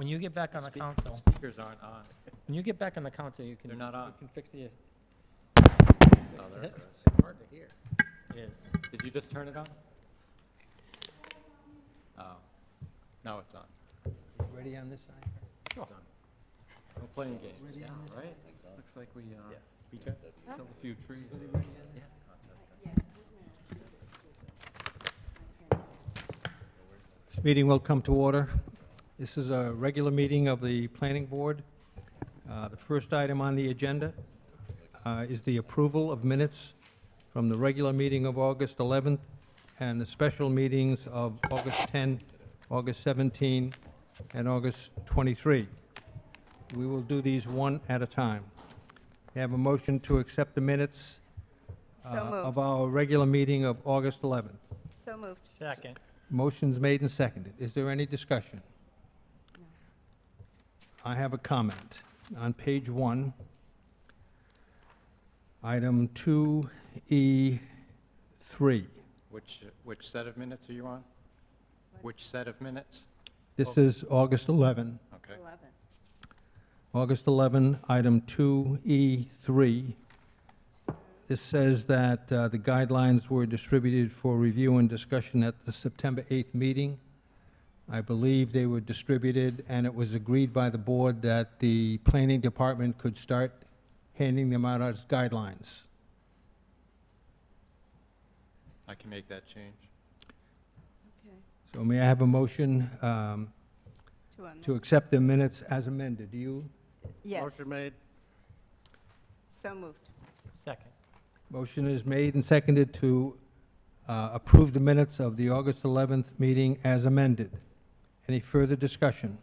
When you get back on the council, Speakers aren't on. when you get back on the council, you can. They're not on. You can fix the. Oh, there it is. Hard to hear. It is. Did you just turn it on? Oh, now it's on. Ready on this side? Sure. We're playing games, yeah, right? Looks like we killed a few trees. This meeting will come to order. This is a regular meeting of the Planning Board. The first item on the agenda is the approval of minutes from the regular meeting of August 11th and the special meetings of August 10, August 17, and August 23. We will do these one at a time. We have a motion to accept the minutes of our regular meeting of August 11th. So moved. Second. Motion's made and seconded. Is there any discussion? No. I have a comment. On page 1, item 2E3. Which set of minutes are you on? Which set of minutes? This is August 11. Okay. 11. August 11, item 2E3. This says that the guidelines were distributed for review and discussion at the September 8th meeting. I believe they were distributed, and it was agreed by the board that the planning department could start handing them out as guidelines. I can make that change. Okay. So may I have a motion To amend. to accept the minutes as amended? Do you? Yes. Motion made. So moved. Second. Motion is made and seconded to approve the minutes of the August 11th meeting as amended. Any further discussion?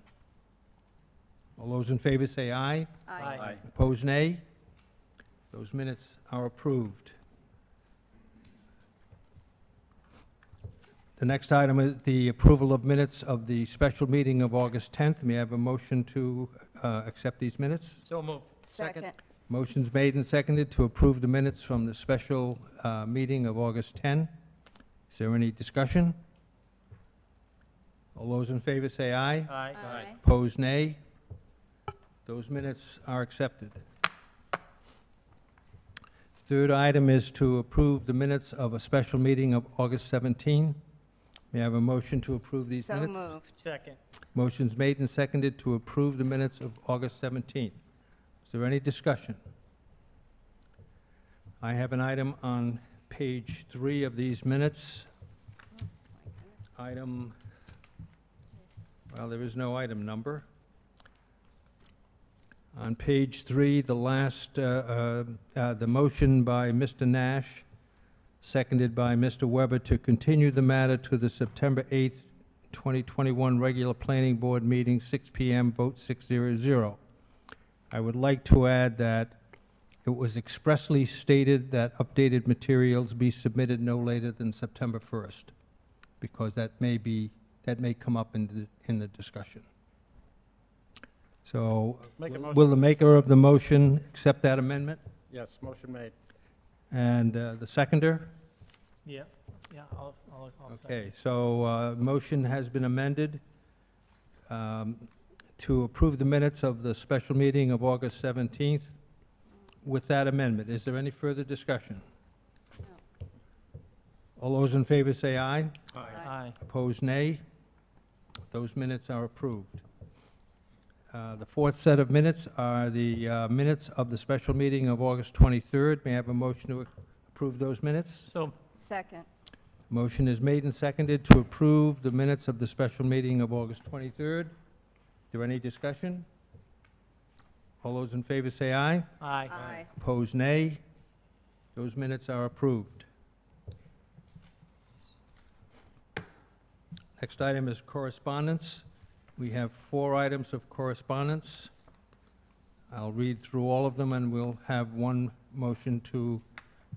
All those in favor say aye. Aye. Opposed, nay. Those minutes are approved. The next item is the approval of minutes of the special meeting of August 10th. May I have a motion to accept these minutes? So moved. Second. Motion's made and seconded to approve the minutes from the special meeting of August 10. Is there any discussion? All those in favor say aye. Aye. Opposed, nay. Those minutes are accepted. Third item is to approve the minutes of a special meeting of August 17. May I have a motion to approve these So minutes? moved. Second. Motion's made and seconded to approve the minutes of August 17. Is there any discussion? I have an item on page 3 of these minutes. Item, well, there is no item number. On page 3, the last, the motion by Mr. Nash, seconded by Mr. Weber, to continue the matter to the September 8th, 2021 regular planning board meeting, 6 p.m., vote 600. I would like to add that it was expressly stated that updated materials be submitted no later than September 1st, because that may come up in the discussion. So, will the maker of the motion accept that amendment? Yes, motion made. And the seconder? Yeah. Yeah. I'll second. Okay, so motion has been amended to approve the minutes of the special meeting of August 17th with that amendment. Is there any further discussion? No. All those in favor say aye. Aye. Opposed, nay. Those minutes are approved. The fourth set of minutes are the minutes of the special meeting of August 23rd. May I have a motion to approve those minutes? So. Second. Motion is made and seconded to approve the minutes of the special meeting of August 23rd. Is there any discussion? All those in favor say aye. Aye. Aye. Opposed, nay. Those minutes are approved. Next item is correspondence. We have 4 items of correspondence. I'll read through all of them, and we'll have one motion to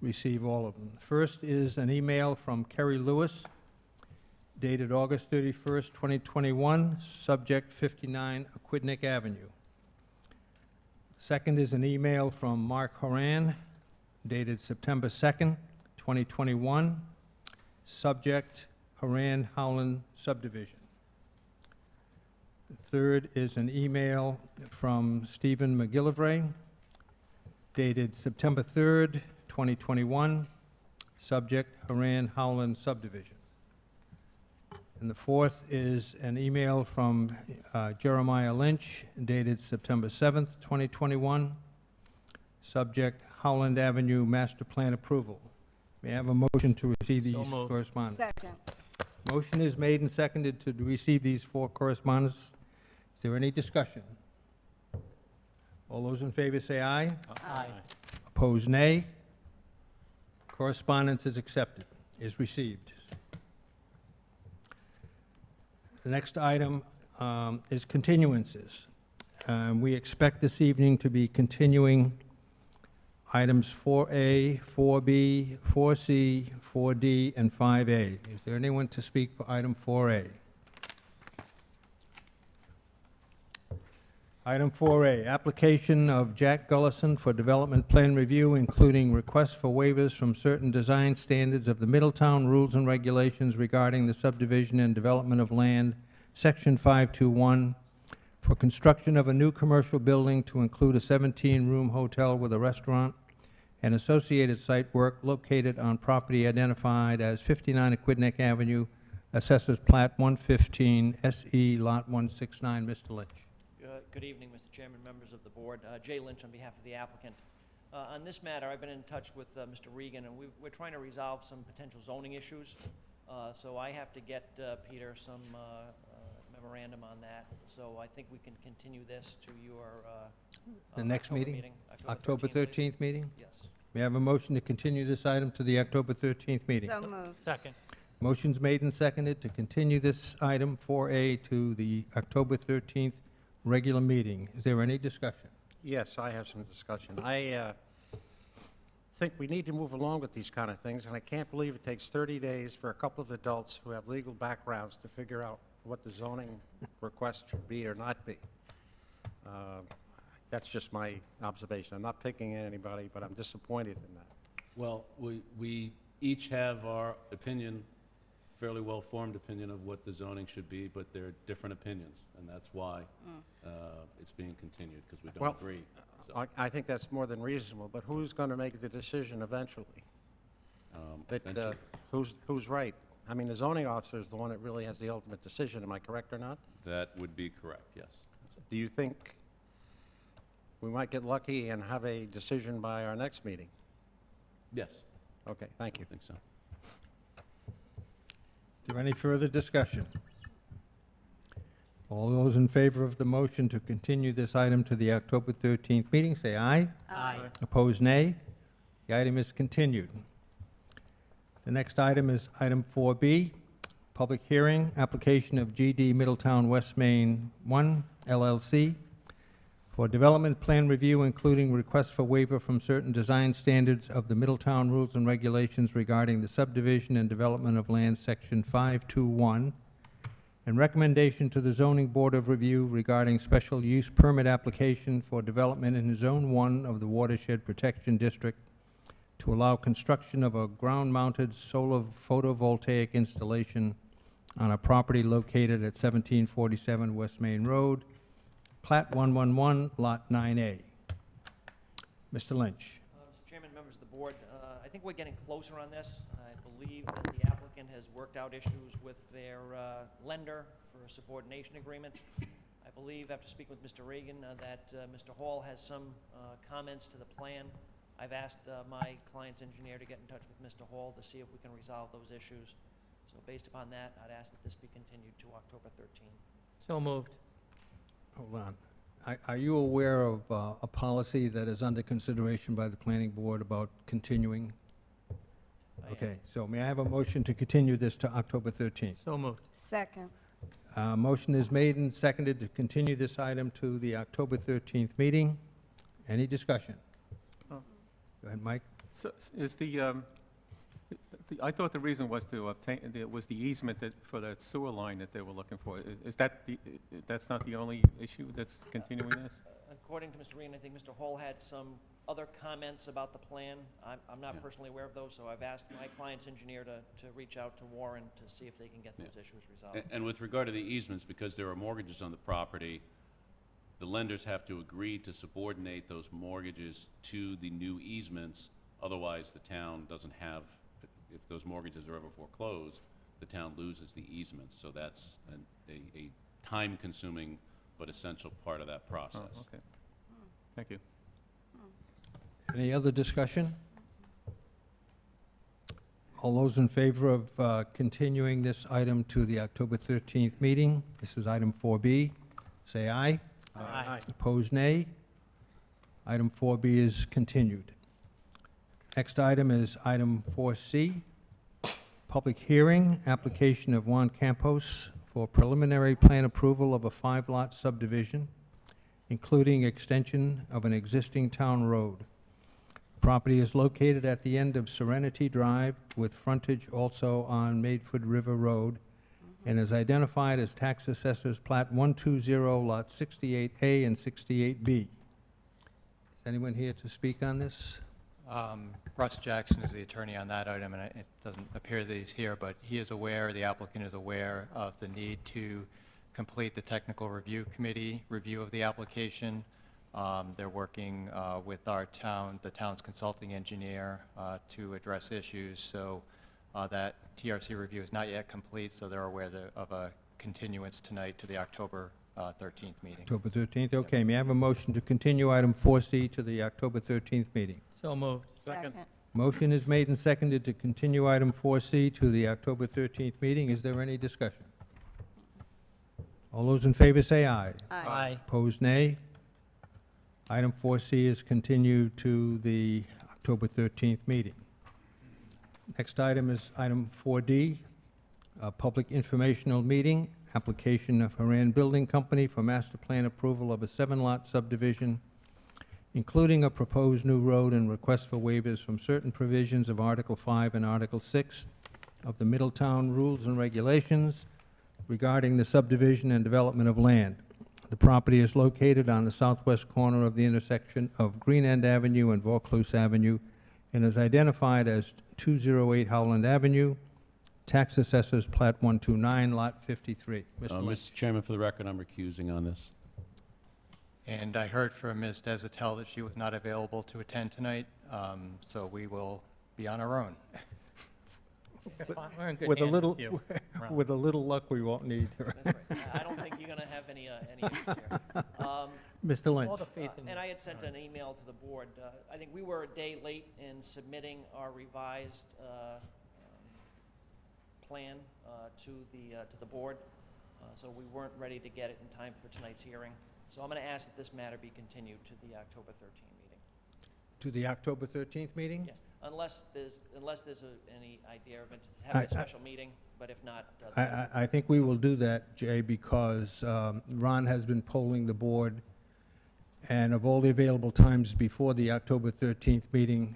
receive all of them. First is an email from Kerry Lewis, dated August 31st, 2021, subject 59 Aquidneck Avenue. Second is an email from Mark Horan, dated September 2nd, 2021, subject Horan Howland Subdivision. Third is an email from Stephen McGillivray dated September 3rd, 2021, subject Haran Howland Subdivision. And the fourth is an email from Jeremiah Lynch dated September 7th, 2021, subject Howland Avenue Master Plan Approval. May I have a motion to receive these moved. correspondence? Second. Motion is made and seconded to receive these four correspondence. Is there any discussion? All those in favor say aye. Aye. Opposed, nay. Correspondence is accepted, is received. The next item is continuances. We expect this evening to be continuing items 4A, 4B, 4C, 4D, and 5A. Is there anyone to speak for item 4A? Item 4A, application of Jack Gullison for development plan review, including requests for waivers from certain design standards of the Middletown Rules and Regulations regarding the subdivision and development of land, Section 521, for construction of a new commercial building to include a 17-room hotel with a restaurant and associated site work located on property identified as 59 Aquidneck Avenue, Assessors Plat 115, SE Lot 169. Mr. Lynch. Good evening, Mr. Chairman, members of the board. Jay Lynch on behalf of the applicant. On this matter, I've been in touch with Mr. Regan, and we're trying to resolve some potential zoning issues. So I have to get Peter some memorandum on that. So I think we can continue this to your The next October meeting? October 13th, please. 13th meeting? Yes. May I have a motion to continue this item to the October 13th meeting? So moved. Second. Motion's made and seconded to continue this item 4A to the October 13th regular meeting. Is there any discussion? Yes, I have some discussion. I think we need to move along with these kind of things, and I can't believe it takes 30 days for a couple of adults who have legal backgrounds to figure out what the zoning request should be or not be. That's just my observation. I'm not picking at anybody, but I'm disappointed in that. Well, we each have our opinion, fairly well-formed opinion of what the zoning should be, but there are different opinions, and that's why it's being continued, because we don't Well, agree. So, I think that's more than reasonable, but who's going to make the decision eventually? eventually- Who's right? I mean, the zoning officer is the one that really has the ultimate decision. Am I correct or not? That would be correct, yes. Do you think we might get lucky and have a decision by our next meeting? Yes, Okay, thank I you. think so. Is there any further discussion? All those in favor of the motion to continue this item to the October 13th meeting, say aye. Aye. Opposed, nay. The item is continued. The next item is item 4B, public hearing, application of GD Middletown West Main 1 LLC for development plan review, including request for waiver from certain design standards of the Middletown Rules and Regulations regarding the subdivision and development of land, Section 521, and recommendation to the Zoning Board of Review regarding special use permit application for development in Zone 1 of the Watershed Protection District to allow construction of a ground-mounted solar photovoltaic installation on a property located at 1747 West Main Road, Plat 111, Lot 9A. Mr. Lynch. Mr. Chairman, members of the board, I think we're getting closer on this. I believe that the applicant has worked out issues with their lender for a subordination agreement. I believe, after speaking with Mr. Reagan, that Mr. Hall has some comments to the plan. I've asked my client's engineer to get in touch with Mr. Hall to see if we can resolve those issues. So based upon that, I'd ask that this be continued to October 13th. So moved. Hold on. Are you aware of a policy that is under consideration by the planning board about continuing? I am. Okay, so may I have a motion to continue this to October 13th? So moved. Second. Motion is made and seconded to continue this item to the October 13th meeting. Any discussion? Oh. Go ahead, Mike. So is I thought the reason was to obtain, was the easement for that sewer line that they were looking for. Is that that's not the only issue that's continuing this? According to Mr. Regan, I think Mr. Hall had some other comments about the plan. I'm not Yeah. personally aware of those, so I've asked my client's engineer to reach out to Warren to see if they can get those issues resolved. And with regard to the easements, because there are mortgages on the property, the lenders have to agree to subordinate those mortgages to the new easements. Otherwise, the town doesn't have, if those mortgages are ever foreclosed, the town loses the easements. So that's a time-consuming but essential part of that process. Oh, okay. Thank you. Any other discussion? All those in favor of continuing this item to the October 13th meeting, this is item 4B, say aye. Aye. Opposed, nay. Item 4B is continued. Next item is item 4C, public hearing, application of Juan Campos for preliminary plan approval of a 5-lot subdivision, including extension of an existing town road. Property is located at the end of Serenity Drive with frontage also on Maidfoot River Road and is identified as Tax Assessor's Plat 120, Lot 68A and 68B. Is anyone here to speak on this? Russ Jackson is the attorney on that item, and it doesn't appear that he's here, but he is aware, the applicant is aware of the need to complete the technical review committee review of the application. They're working with our town, the town's consulting engineer, to address issues. So that TRC review is not yet complete, so they're aware of a continuance tonight to the October 13th meeting. October 13th, okay. May I have a motion to continue item 4C to the October 13th meeting? So moved. Second. Motion is made and seconded to continue item 4C to the October 13th meeting. Is there any discussion? All those in favor say aye. Aye. Opposed, nay. Item 4C is continued to the October 13th meeting. Next item is item 4D, a public informational meeting, application of Haran Building Company for master plan approval of a 7-lot subdivision, including a proposed new road and request for waivers from certain provisions of Article 5 and Article 6 of the Middletown Rules and Regulations regarding the subdivision and development of land. The property is located on the southwest corner of the intersection of Green End Avenue and Vaucluse Avenue and is identified as 208 Howland Avenue, Tax Assessor's Plat 129, Lot 53. Mr. Lynch. Mr. Chairman, for the record, I'm recusing on this. And I heard from Ms. Desatel that she was not available to attend tonight, so we will be on our own. We're in good With a hands little, with you, Ron. with a little luck, we won't need her. That's right. I don't think you're gonna have any issues here. Mr. Lynch. All the faith in you. And I had sent an email to the board. I think we were a day late in submitting our revised plan to the board, so we weren't ready to get it in time for tonight's hearing. So I'm going to ask that this matter be continued to the October 13th meeting. To the October 13th meeting? Yes, unless there's any idea of it, having a special meeting, but if not. I think we will do that, Jay, because Ron has been polling the board, and of all the available times before the October 13th meeting,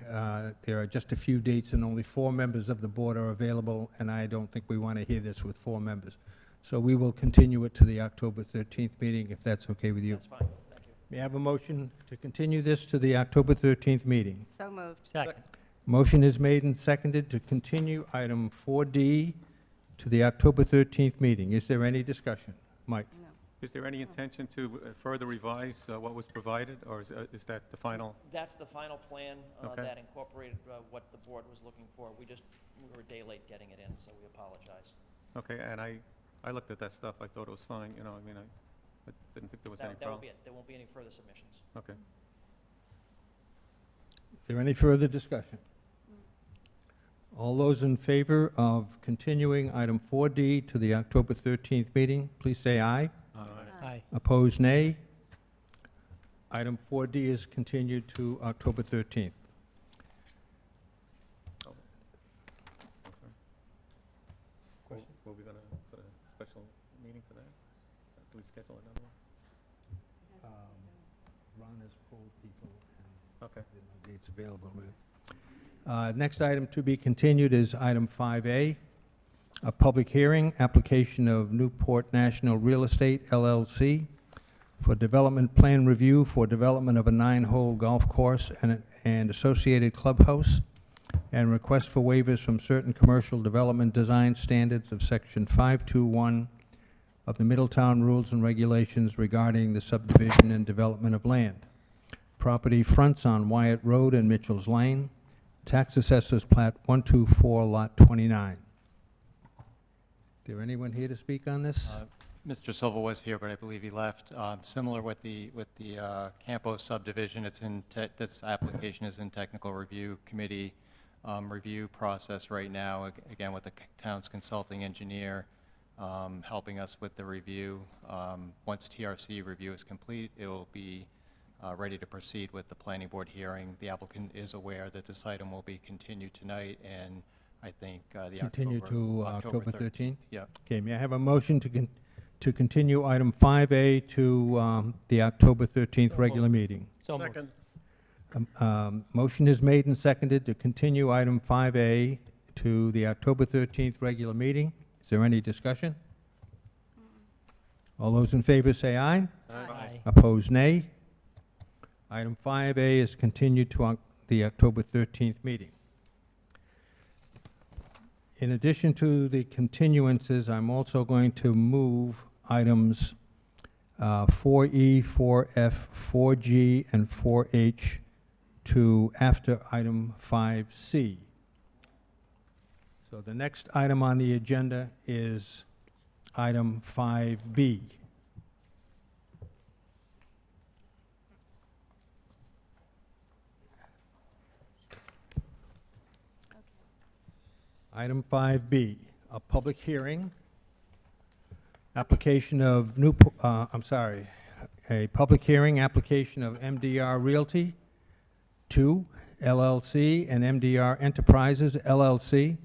there are just a few dates, and only 4 members of the board are available, and I don't think we want to hear this with 4 members. So we will continue it to the October 13th meeting, if that's okay with you. That's fine, thank you. May I have a motion to continue this to the October 13th meeting? So moved. Second. Motion is made and seconded to continue item 4D to the October 13th meeting. Is there any discussion? Mike? No. Is there any intention to further revise what was provided, or is that the final? That's the final plan Okay. that incorporated what the board was looking for. We were a day late getting it in, so we apologize. Okay, and I looked at that stuff, I thought it was fine, you know, I mean, I didn't think there was any That will problem. be it. There won't be any further submissions. Okay. Is there any further discussion? All those in favor of continuing item 4D to the October 13th meeting, please say aye. Aye. Opposed, nay. Item 4D is continued to October 13th. Were we going to put a special meeting for that? Do we schedule another one? Ron has polled people, and Okay. there are no dates available. Next item to be continued is item 5A, a public hearing, application of Newport National Real Estate LLC for development plan review for development of a 9-hole golf course and associated clubhouse, and request for waivers from certain commercial development design standards of Section 521 of the Middletown Rules and Regulations regarding the subdivision and development of land. Property fronts on Wyatt Road and Mitchell's Lane. Tax Assessors Plat 124, Lot 29. Is there anyone here to speak on this? Mr. Silva was here, but I believe he left. Similar with the Campos subdivision, this application is in technical review committee review process right now, again with the town's consulting engineer helping us with the review. Once TRC review is complete, it will be ready to proceed with the planning board hearing. The applicant is aware that this item will be continued tonight, and I think the Continue to October 13th? Yeah. Okay, may I have a motion to continue item 5A to the October 13th regular meeting? So moved. Motion is made and seconded to continue item 5A to the October 13th regular meeting. Is there any discussion? All those in favor say aye. Aye. Opposed, nay. Item 5A is continued to the October 13th meeting. In addition to the continuances, I'm also going to move items 4E, 4F, 4G, and 4H to after item 5C. So the next item on the agenda is item 5B. Item 5B, a public hearing, application of a public hearing application of MDR Realty 2 LLC and MDR Enterprises LLC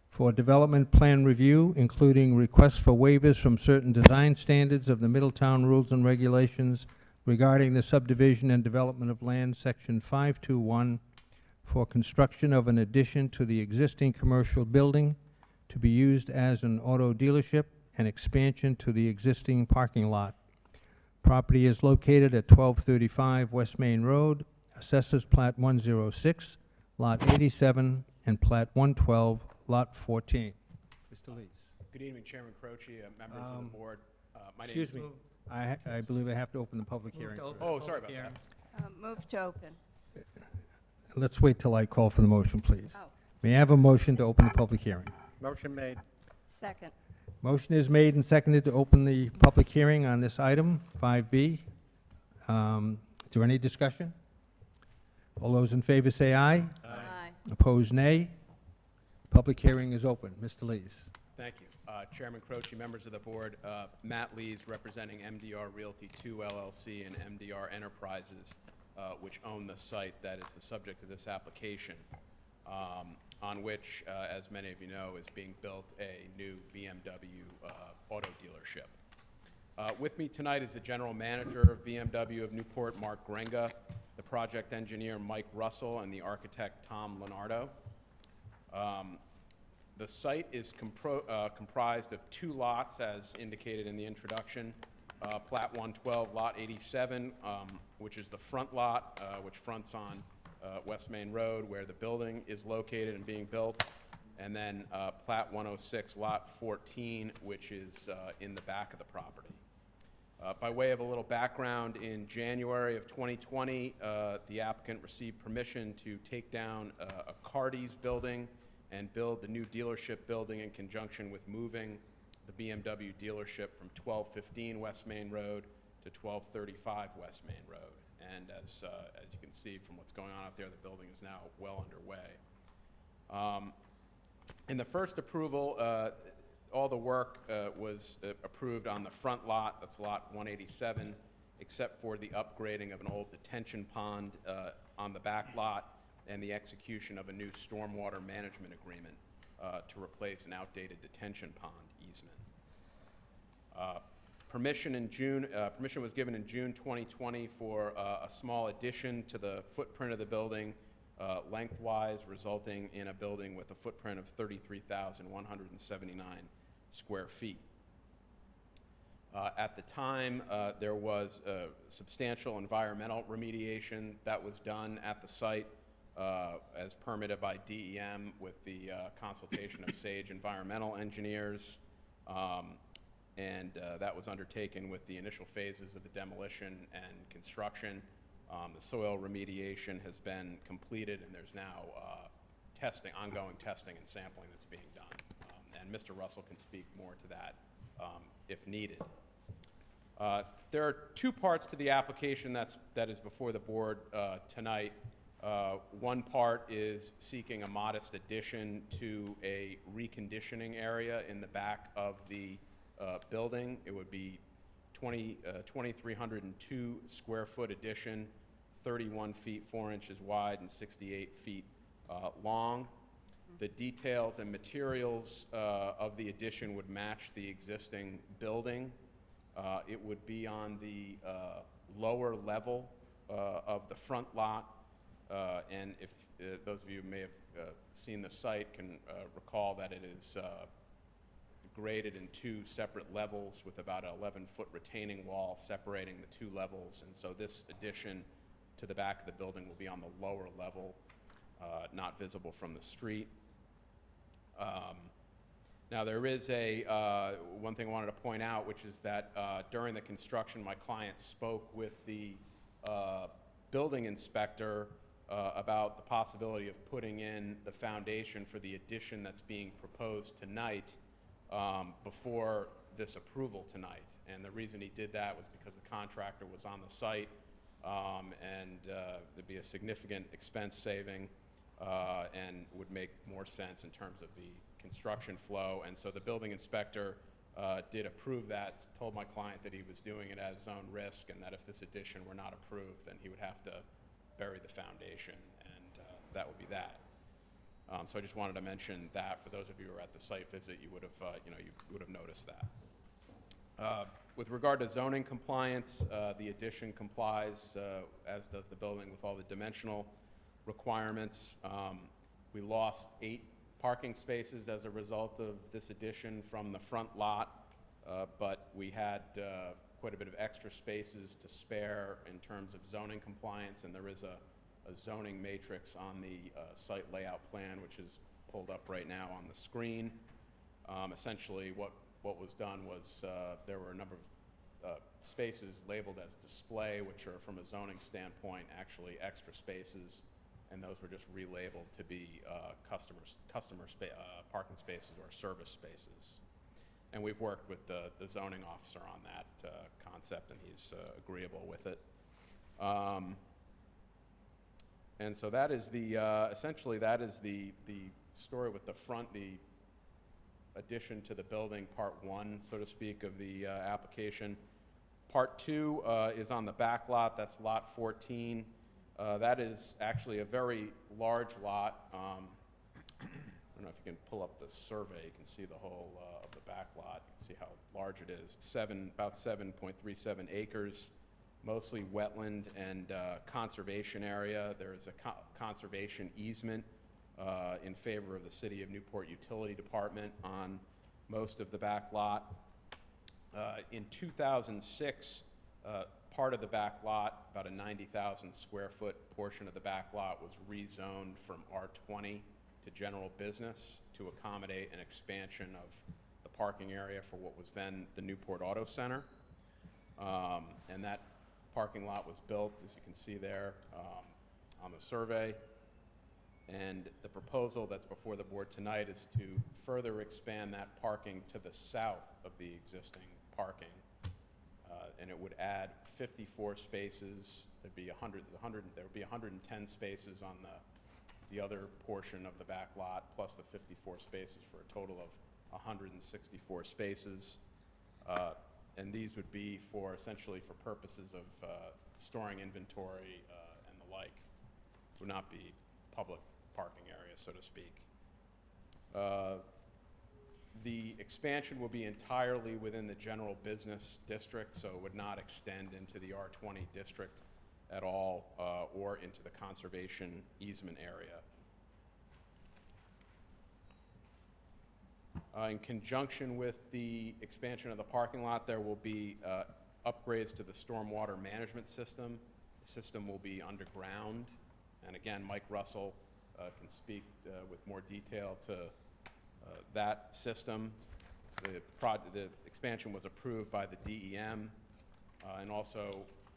for development plan review, including requests for waivers from certain design standards of the Middletown Rules and Regulations regarding the subdivision and development of land, Section 521, for construction of an addition to the existing commercial building to be used as an auto dealership and expansion to the existing parking lot. Property is located at 1235 West Main Road, Assessors Plat 106, Lot 87, and Plat 112, Lot 14. Mr. Lees. Good evening, Chairman Croce, members of the board. My name Excuse is... me. I believe I have to open the public hearing. Oh, sorry about that. Move to open. Let's wait till I call for the motion, please. Oh. May I have a motion to open the public hearing? Motion made. Second. Motion is made and seconded to open the public hearing on this item, 5B. Is there any discussion? All those in favor say aye. Aye. Opposed, nay. Public hearing is open. Mr. Lees. Thank you. Chairman Croce, members of the board, Matt Lees representing MDR Realty 2 LLC and MDR Enterprises, which own the site that is the subject of this application, on which, as many of you know, is being built a new BMW auto dealership. With me tonight is the general manager of BMW of Newport, Mark Grenga, the project engineer, Mike Russell, and the architect, Tom Leonardo. The site is comprised of 2 lots, as indicated in the introduction. Plat 112, Lot 87, which is the front lot, which fronts on West Main Road, where the building is located and being built. And then Plat 106, Lot 14, which is in the back of the property. By way of a little background, in January of 2020, the applicant received permission to take down a Cardi's building and build the new dealership building in conjunction with moving the BMW dealership from 1215 West Main Road to 1235 West Main Road. And as you can see from what's going on out there, the building is now well underway. In the first approval, all the work was approved on the front lot, that's lot 187, except for the upgrading of an old detention pond on the back lot and the execution of a new stormwater management agreement to replace an outdated detention pond easement. Permission was given in June 2020 for a small addition to the footprint of the building, lengthwise, resulting in a building with a footprint of 33,179 square feet. At the time, there was substantial environmental remediation that was done at the site as permitted by DEM with the consultation of SAGE environmental engineers. And that was undertaken with the initial phases of the demolition and construction. The soil remediation has been completed, and there's now ongoing testing and sampling that's being done. And Mr. Russell can speak more to that if needed. There are two parts to the application that is before the board tonight. One part is seeking a modest addition to a reconditioning area in the back of the building. It would be 2,302 square foot addition, 31 feet 4 inches wide and 68 feet long. The details and materials of the addition would match the existing building. It would be on the lower level of the front lot. And if those of you who may have seen the site can recall that it is graded in two separate levels with about an 11-foot retaining wall separating the two levels. And so this addition to the back of the building will be on the lower level, not visible from the street. Now there is one thing I wanted to point out, which is that during the construction, my client spoke with the building inspector about the possibility of putting in the foundation for the addition that's being proposed tonight before this approval tonight. And the reason he did that was because the contractor was on the site, and there'd be a significant expense saving and would make more sense in terms of the construction flow. And so the building inspector did approve that, told my client that he was doing it at his own risk, and that if this addition were not approved, then he would have to bury the foundation, and that would be that. So I just wanted to mention that for those of you who were at the site visit, you would have, you would have noticed that. With regard to zoning compliance, the addition complies, as does the building, with all the dimensional requirements. We lost 8 parking spaces as a result of this addition from the front lot, but we had quite a bit of extra spaces to spare in terms of zoning compliance, and there is a zoning matrix on the site layout plan, which is pulled up right now on the screen. Essentially, what was done was there were a number of spaces labeled as display, which are, from a zoning standpoint, actually extra spaces, and those were just relabeled to be parking spaces or service spaces. And we've worked with the zoning officer on that concept, and he's agreeable with it. And so that is essentially that is the story with the addition to the building, part 1, so to speak, of the application. Part 2 is on the back lot. That's lot 14. That is actually a very large lot. I don't know if you can pull up the survey. You can see the whole of the back lot. You can see how large it is. About 7.37 acres, mostly wetland and conservation area. There is a conservation easement in favor of the City of Newport Utility Department on most of the back lot. In 2006, part of the back lot, about a 90,000 square foot portion of the back lot, was rezoned from R20 to general business to accommodate an expansion of the parking area for what was then the Newport Auto Center. And that parking lot was built, as you can see there, on the survey. And the proposal that's before the board tonight is to further expand that parking to the south of the existing parking. And it would add 54 spaces. There would be 110 spaces on the other portion of the back lot, plus the 54 spaces, for a total of 164 spaces. And these would be essentially for purposes of storing inventory and the like. Would not be public parking areas, so to speak. The expansion will be entirely within the general business district, so it would not extend into the R20 district at all, or into the conservation easement area. In conjunction with the expansion of the parking lot, there will be upgrades to the stormwater management system. The system will be underground. And again, Mike Russell can speak with more detail to that system. The expansion was approved by the DEM and also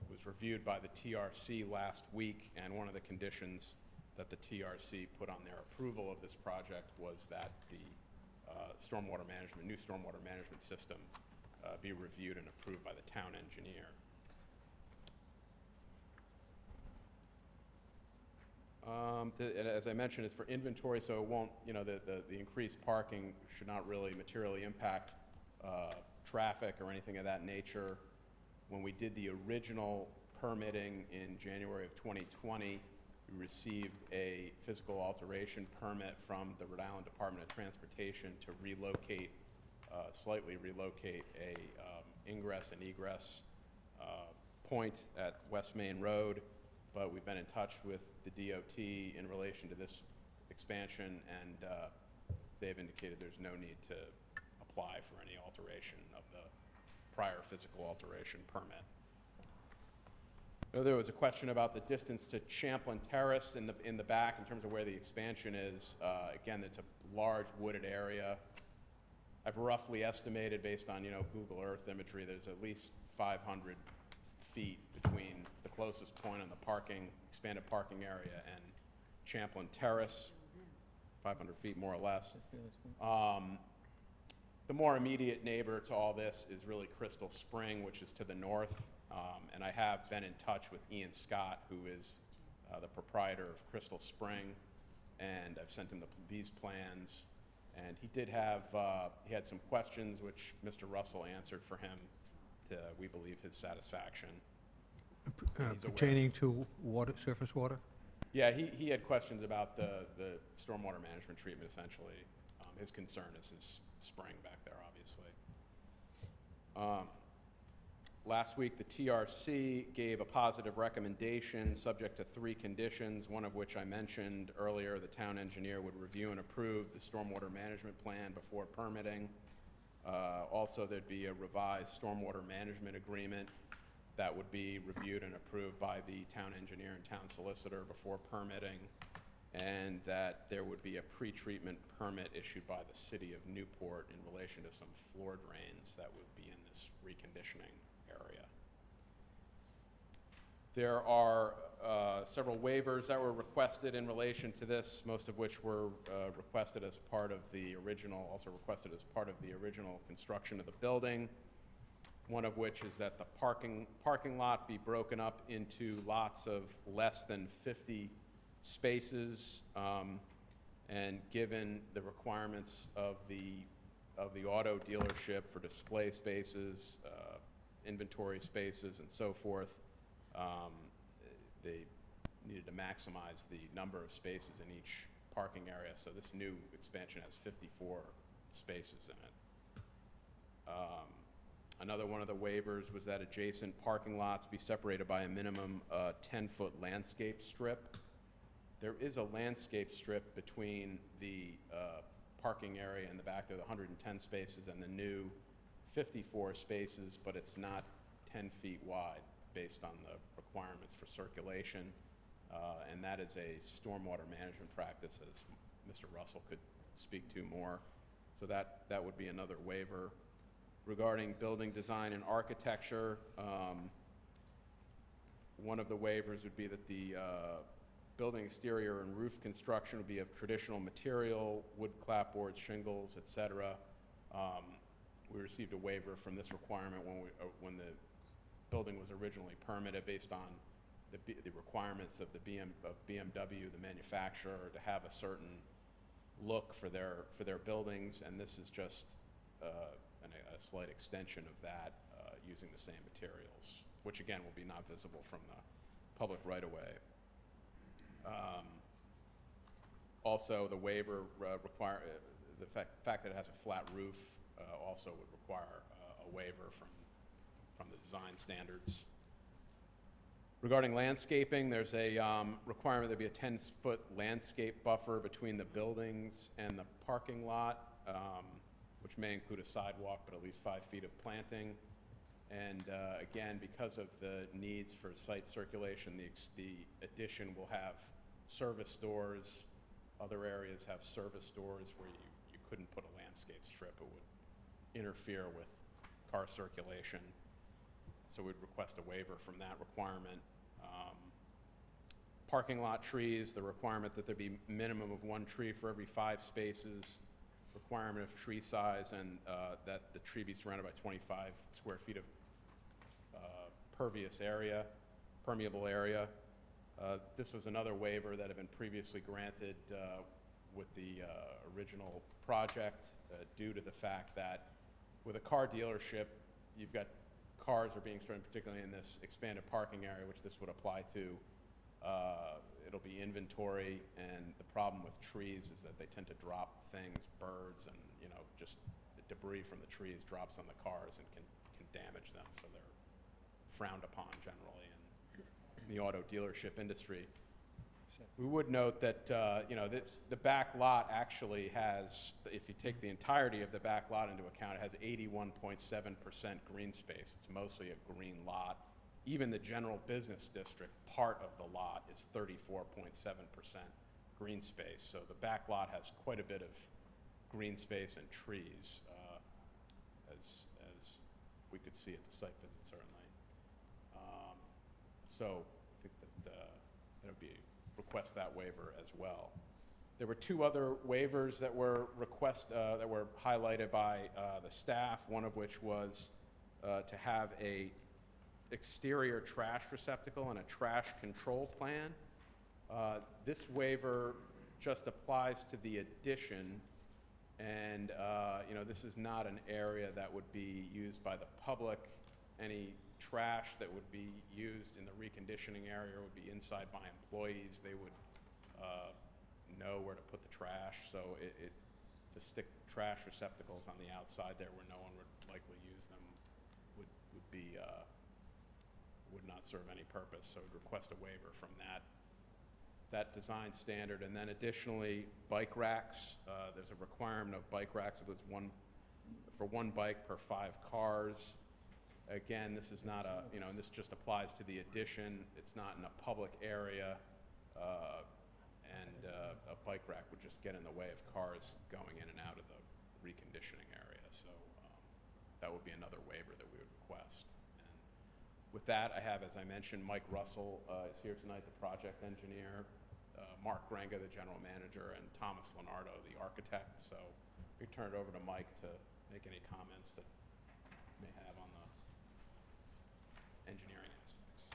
was reviewed by the TRC last week. And one of the conditions that the TRC put on their approval of this project was that the new stormwater management system be reviewed and approved by the town engineer. As I mentioned, it's for inventory, so it won't, the increased parking should not really materially impact traffic or anything of that nature. When we did the original permitting in January of 2020, we received a physical alteration permit from the Rhode Island Department of Transportation to slightly relocate a ingress and egress point at West Main Road. But we've been in touch with the DOT in relation to this expansion, and they've indicated there's no need to apply for any alteration of the prior physical alteration permit. There was a question about the distance to Champlain Terrace in the back in terms of where the expansion is. Again, it's a large wooded area. I've roughly estimated, based on Google Earth imagery, there's at least 500 feet between the closest point on the expanded parking area and Champlain Terrace, 500 feet more or less. The more immediate neighbor to all this is really Crystal Spring, which is to the north. And I have been in touch with Ian Scott, who is the proprietor of Crystal Spring, and I've sent him these plans. And he had some questions which Mr. Russell answered for him to, we believe, his satisfaction. Pertaining to surface water? Yeah, he had questions about the stormwater management treatment, essentially. His concern is his spring back there, obviously. Last week, the TRC gave a positive recommendation subject to 3 conditions, one of which I mentioned earlier. The town engineer would review and approve the stormwater management plan before permitting. Also, there'd be a revised stormwater management agreement that would be reviewed and approved by the town engineer and town solicitor before permitting, and that there would be a pre-treatment permit issued by the city of Newport in relation to some floor drains that would be in this reconditioning area. There are several waivers that were requested in relation to this, most of which were requested as part of the original, construction of the building. One of which is that the parking lot be broken up into lots of less than 50 spaces, and given the requirements of the auto dealership for display spaces, inventory spaces, and so forth, they needed to maximize the number of spaces in each parking area. So this new expansion has 54 spaces in it. Another one of the waivers was that adjacent parking lots be separated by a minimum 10-foot landscape strip. There is a landscape strip between the parking area in the back. There are the 110 spaces and the new 54 spaces, but it's not 10 feet wide based on the requirements for circulation. And that is a stormwater management practice, as Mr. Russell could speak to more. So that would be another waiver. Regarding building design and architecture, one of the waivers would be that the building exterior and roof construction would be of traditional material, wood clapboards, shingles, etc. We received a waiver from this requirement when the building was originally permitted, based on the requirements of BMW, the manufacturer, to have a certain look for their buildings, and this is just a slight extension of that using the same materials, which again will be not visible from the public right-of-way. Also, the waiver the fact that it has a flat roof also would require a waiver from the design standards. Regarding landscaping, there's a requirement there be a 10-foot landscape buffer between the buildings and the parking lot. which may include a sidewalk, but at least 5 feet of planting. And again, because of the needs for site circulation, the addition will have service doors. Other areas have service doors where you couldn't put a landscape strip. It would interfere with car circulation. So we'd request a waiver from that requirement. Parking lot trees, the requirement that there be minimum of 1 tree for every 5 spaces, requirement of tree size, and that the tree be surrounded by 25 square feet of permeable area. This was another waiver that had been previously granted with the original project due to the fact that with a car dealership, you've got cars are being stored, particularly in this expanded parking area, which this would apply to. It'll be inventory, and the problem with trees is that they tend to drop things, birds, and just the debris from the trees drops on the cars and can damage them. So they're frowned upon generally in the auto dealership industry. We would note that the back lot actually has, if you take the entirety of the back lot into account, it has 81.7% green space. It's mostly a green lot. Even the general business district part of the lot is 34.7% green space. So the back lot has quite a bit of green space and trees, as we could see at the site visit, certainly. So I think that there would be request that waiver as well. There were 2 other waivers that were that were highlighted by the staff. One of which was to have a exterior trash receptacle and a trash control plan. This waiver just applies to the addition, and this is not an area that would be used by the public. Any trash that would be used in the reconditioning area would be inside by employees. They would know where to put the trash, so to stick trash receptacles on the outside there where no one would likely use them would not serve any purpose. So we'd request a waiver from that design standard. And then additionally, bike racks. There's a requirement of bike racks. It was for 1 bike per 5 cars. Again, this is not and this just applies to the addition. It's not in a public area, and a bike rack would just get in the way of cars going in and out of the reconditioning area. So that would be another waiver that we would request. And with that, I have, as I mentioned, Mike Russell is here tonight, the project engineer, Mark Grenga, the general manager, and Thomas Leonardo, the architect. So we turn it over to Mike to make any comments that you may have on the engineering aspects.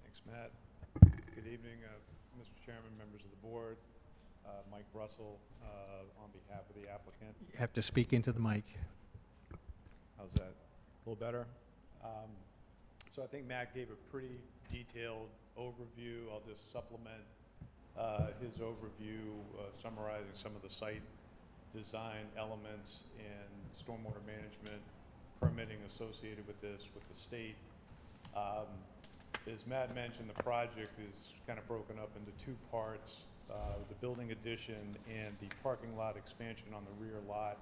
Thanks, Matt. Good evening, Mr. Chairman, members of the board. Mike Russell, on behalf of the applicant. You have to speak into the mic. How's that? A little better? So I think Matt gave a pretty detailed overview. I'll just supplement his overview, summarizing some of the site design elements and stormwater management permitting associated with this with the state. As Matt mentioned, the project is kind of broken up into 2 parts, the building addition and the parking lot expansion on the rear lot.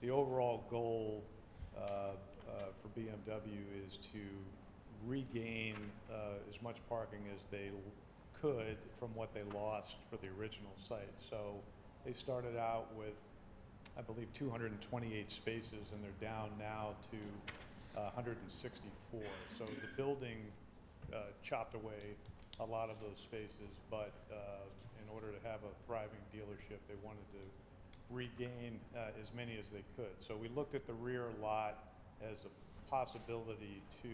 The overall goal for BMW is to regain as much parking as they could from what they lost for the original site. So they started out with, I believe, 228 spaces, and they're down now to 164. So the building chopped away a lot of those spaces, but in order to have a thriving dealership, they wanted to regain as many as they could. So we looked at the rear lot as a possibility to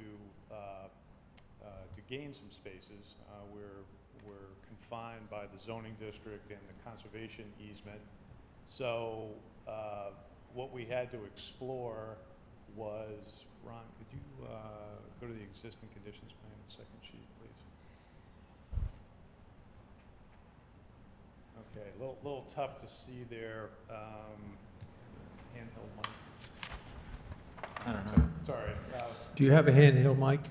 gain some spaces. We're confined by the zoning district and the conservation easement. So what we had to explore was, Ron, could you go to the existing conditions plan, the second sheet, please? Okay, a little tough to see there. Handheld mic. I don't know. Sorry. Do you have a handheld mic? Do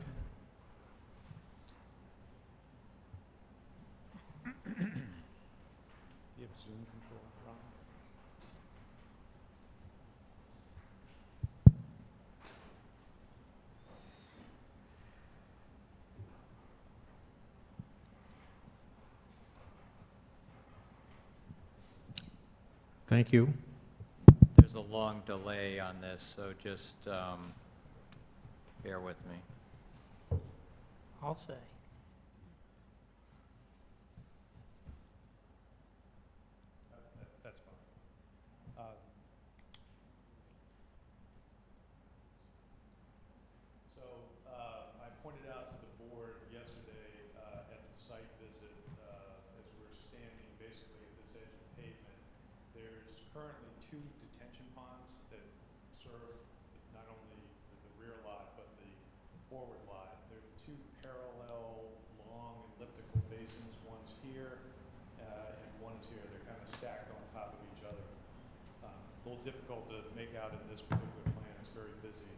you have Zoom control, Ron? Thank you. There's a long delay on this, so just bear with me. I'll say. That's fine. So I pointed out to the board yesterday at the site visit, as we're standing basically at this edge of pavement, there's currently 2 detention ponds that serve not only the rear lot, but the forward lot. They're 2 parallel, long elliptical basins. One's here and one is here. They're kind of stacked on top of each other. A little difficult to make out in this particular plan. It's very busy.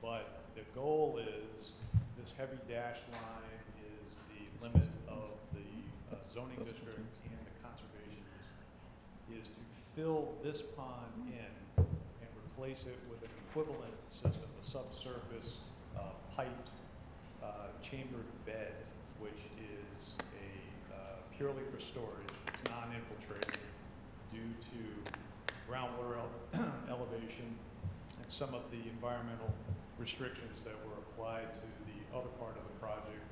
But the goal is, this heavy dashed line is the limit of the zoning district and the conservation easement, is to fill this pond in and replace it with an equivalent system, a subsurface piped chambered bed, which is purely for storage. It's non-infiltrating due to groundwater elevation and some of the environmental restrictions that were applied to the other part of the project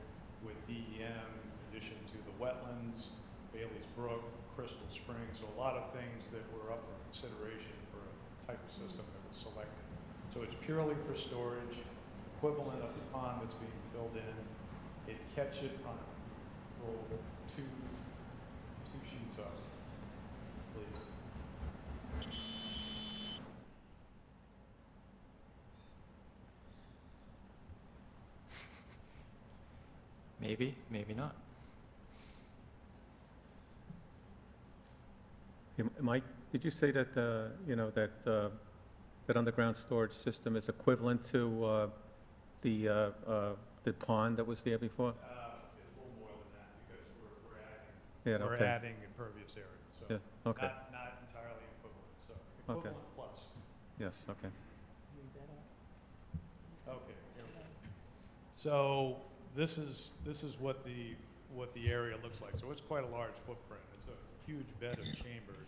with DEM, in addition to the wetlands, Bailey's Brook, Crystal Springs, so a lot of things that were up for consideration for a type of system that was selected. So it's purely for storage, equivalent of the pond that's being filled in. It catch it on roll two sheets up, please. Maybe, maybe not. Mike, did you say that, that underground storage system is equivalent to the pond that was there before? It's a little more than that because we're adding, Yeah, we're okay. adding impervious area, so Yeah, okay. not entirely equivalent, so Okay. equivalent plus. Yes, okay. Okay, here we go. So this is what the area looks like. So it's quite a large footprint. It's a huge bed of chambers.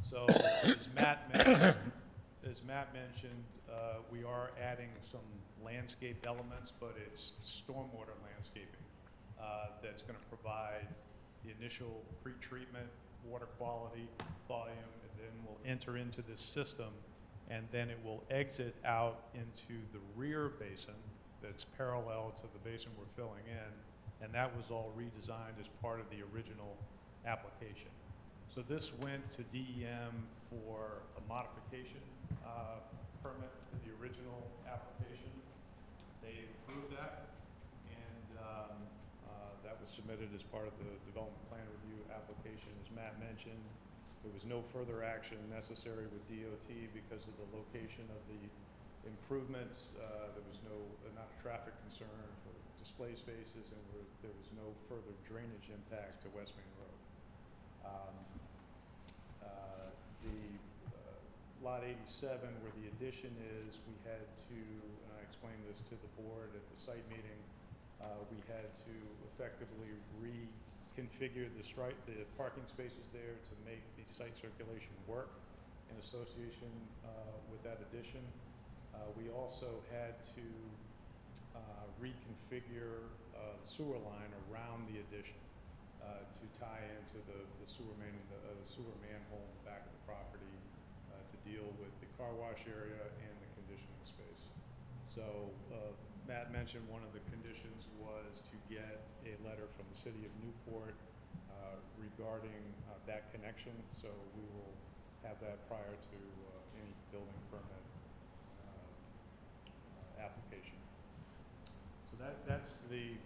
So as Matt mentioned, we are adding some landscape elements, but it's stormwater landscaping that's going to provide the initial pre-treatment, water quality, volume, and then we'll enter into this system, and then it will exit out into the rear basin that's parallel to the basin we're filling in, and that was all redesigned as part of the original application. So this went to DEM for a modification permit to the original application. They approved that, and that was submitted as part of the development plan review application. As Matt mentioned, there was no further action necessary with DOT because of the location of the improvements. There was not a traffic concern for display spaces, and there was no further drainage impact to West Main Road. The lot 87, where the addition is, we had to, and I explained this to the board at the site meeting, we had to effectively reconfigure the parking spaces there to make the site circulation work in association with that addition. We also had to reconfigure the sewer line around the addition to tie into the sewer main, the sewer manhole in the back of the property to deal with the car wash area and the conditioning space. So Matt mentioned one of the conditions was to get a letter from the city of Newport regarding that connection. So we will have that prior to any building permit application. So that's the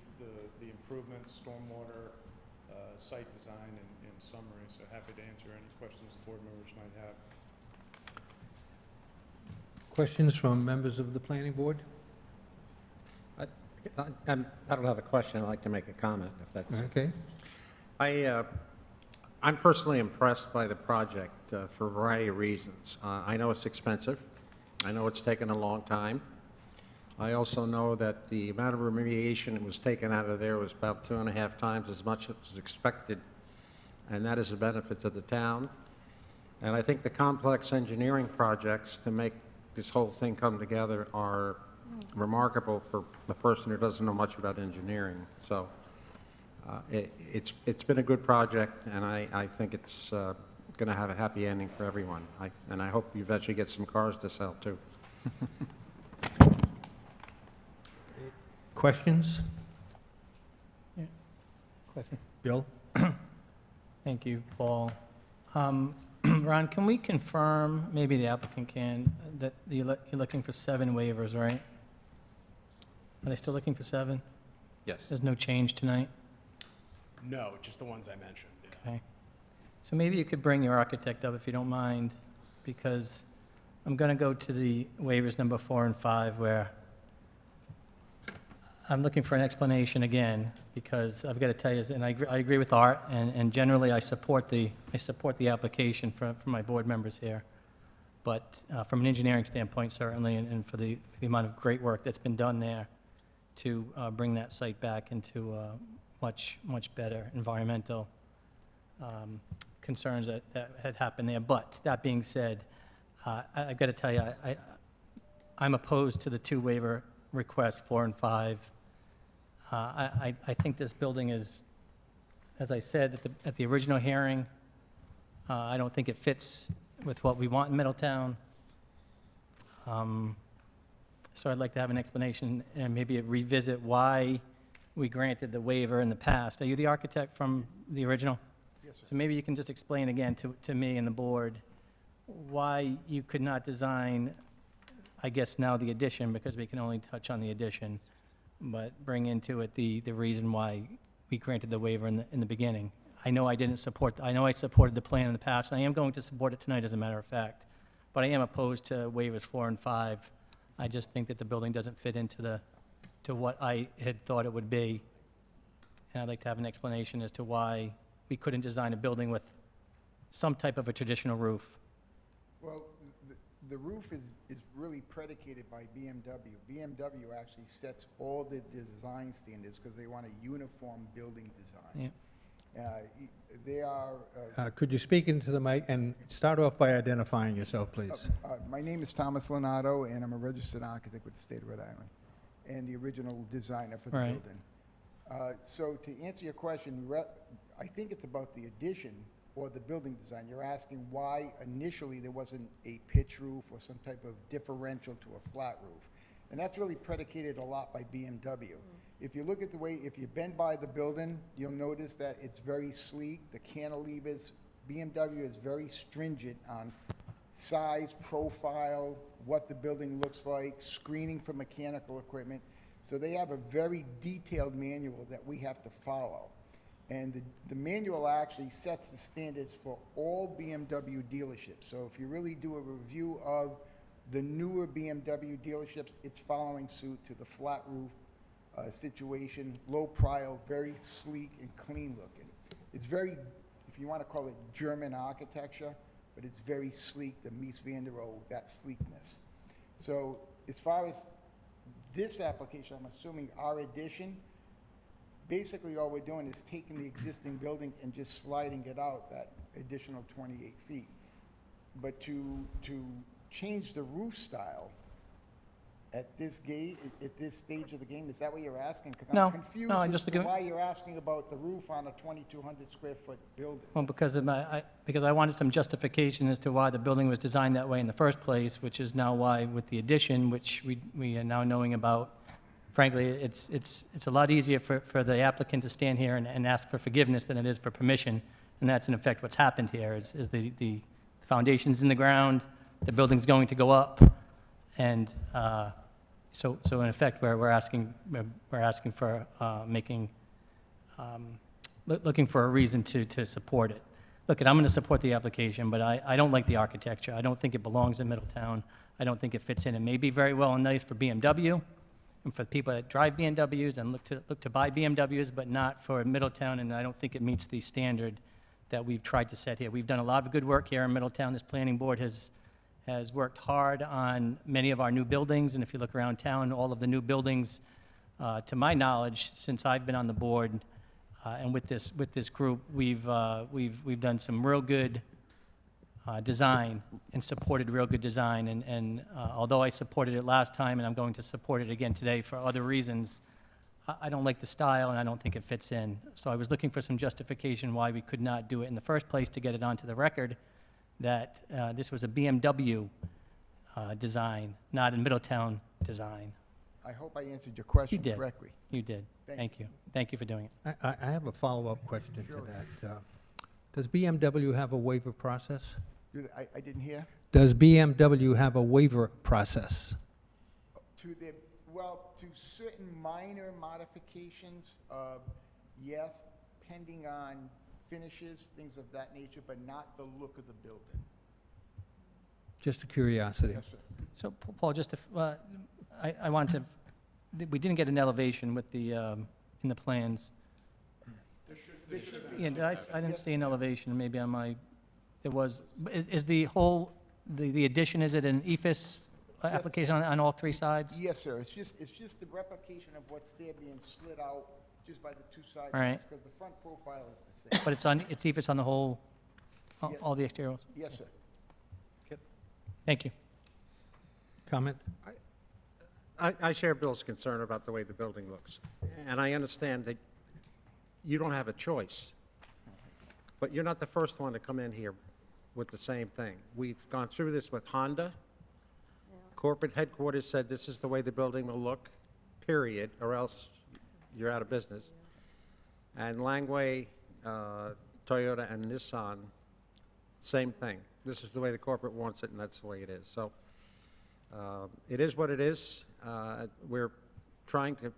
improvements, stormwater, site design in summary. So happy to answer any questions the board members might have. Questions from members of the planning board? I don't have a question, I'd like to make a comment, if that's... Okay. I'm personally impressed by the project for a variety of reasons. I know it's expensive. I know it's taken a long time. I also know that the amount of remediation that was taken out of there was about 2.5 times as much as expected, and that is a benefit to the town. And I think the complex engineering projects to make this whole thing come together are remarkable for the person who doesn't know much about engineering. So it's been a good project, and I think it's going to have a happy ending for everyone. And I hope you eventually get some cars to sell, too. Questions? Question. Bill? Thank you, Paul. Ron, can we confirm, maybe the applicant can, that you're looking for 7 waivers, right? Are they still looking for 7? Yes. There's no change tonight? No, just the ones I mentioned. Okay. So maybe you could bring your architect up if you don't mind, because I'm going to go to the waivers number 4 and 5, where I'm looking for an explanation again, because I've got to tell you, and I agree with Art, and generally I support the application from my board members here. But from an engineering standpoint, certainly, and for the amount of great work that's been done there to bring that site back into much better environmental concerns that had happened there. But that being said, I've got to tell you, I'm opposed to the 2 waiver requests, 4 and 5. I think this building is, as I said at the original hearing, I don't think it fits with what we want in Middletown. So I'd like to have an explanation and maybe revisit why we granted the waiver in the past. Are you the architect from the original? Yes, sir. So maybe you can just explain again to me and the board why you could not design, I guess now the addition, because we can only touch on the addition, but bring into it the reason why we granted the waiver in the beginning. I know I supported the plan in the past, and I am going to support it tonight, as a matter of fact, but I am opposed to waivers 4 and 5. I just think that the building doesn't fit into to what I had thought it would be, and I'd like to have an explanation as to why we couldn't design a building with some type of a traditional roof. Well, the roof is really predicated by BMW. BMW actually sets all the design standards because they want a uniform building design. They are... Could you speak into the mic and start off by identifying yourself, please? my name is Thomas Lenato, and I'm a registered architect with the state of Rhode Island, and the original designer for the Right. building. So to answer your question, I think it's about the addition or the building design. You're asking why initially there wasn't a pitch roof or some type of differential to a flat roof. And that's really predicated a lot by BMW. If you look at the way, if you've been by the building, you'll notice that it's very sleek. The cantilevers, BMW is very stringent on size, profile, what the building looks like, screening for mechanical equipment. So they have a very detailed manual that we have to follow. And the manual actually sets the standards for all BMW dealerships. So if you really do a review of the newer BMW dealerships, it's following suit to the flat roof situation, low profile, very sleek and clean looking. It's very, if you want to call it German architecture, but it's very sleek, the Mies van der Rohe, that sleekness. So as far as this application, I'm assuming our addition, basically all we're doing is taking the existing building and just sliding it out that additional 28 feet. But to change the roof style at this at this stage of the game, is that what you're asking? 'Cause No, I'm confused no, I'm as just to looking- why you're asking about the roof on a 2,200 square foot building. Well, because I wanted some justification as to why the building was designed that way in the first place, which is now why with the addition, which we are now knowing about, frankly, it's a lot easier for the applicant to stand here and ask for forgiveness than it is for permission, and that's in effect what's happened here, is the foundation's in the ground, the building's going to go up, and so in effect, we're asking for looking for a reason to support it. Look, I'm going to support the application, but I don't like the architecture. I don't think it belongs in Middletown. I don't think it fits in. It may be very well and nice for BMW and for people that drive BMWs and look to buy BMWs, but not for Middletown, and I don't think it meets the standard that we've tried to set here. We've done a lot of good work here in Middletown. This planning board has worked hard on many of our new buildings, and if you look around town, all of the new buildings, to my knowledge, since I've been on the board, and with this group, we've done some real good design and supported real good design. And although I supported it last time and I'm going to support it again today for other reasons, I don't like the style and I don't think it fits in. So I was looking for some justification why we could not do it in the first place to get it onto the record that this was a BMW design, not a Middletown design. I hope I answered your question You did. correctly. You did. Thank Thank you. Thank you for doing it. I have a follow-up question to that. Does BMW have a waiver process? I didn't hear? Does BMW have a waiver process? To the, well, to certain minor modifications, yes, pending on finishes, things of that nature, but not the look of the building. Just a curiosity. Yes, sir. So, Paul, just to, I want to, we didn't get an elevation with the, in the plans. There should be. Yeah, I didn't see an elevation, maybe on my, there was, is the whole, the addition, is it an EFS application on all three sides? Yes, sir. It's just the replication of what's there being slid out just by the two side All right. because the front profile is the same. But it's EFS on the whole, Yeah. all the exteriors? Yes, sir. Thank you. Comment? I share Bill's concern about the way the building looks, and I understand that you don't have a choice, but you're not the first one to come in here with the same thing. We've gone through this with Honda. Corporate headquarters said this is the way the building will look, period, or else you're out of business. And Langway, Toyota, and Nissan, same thing. This is the way the corporate wants it, and that's the way it is. So it is what it is. We're trying to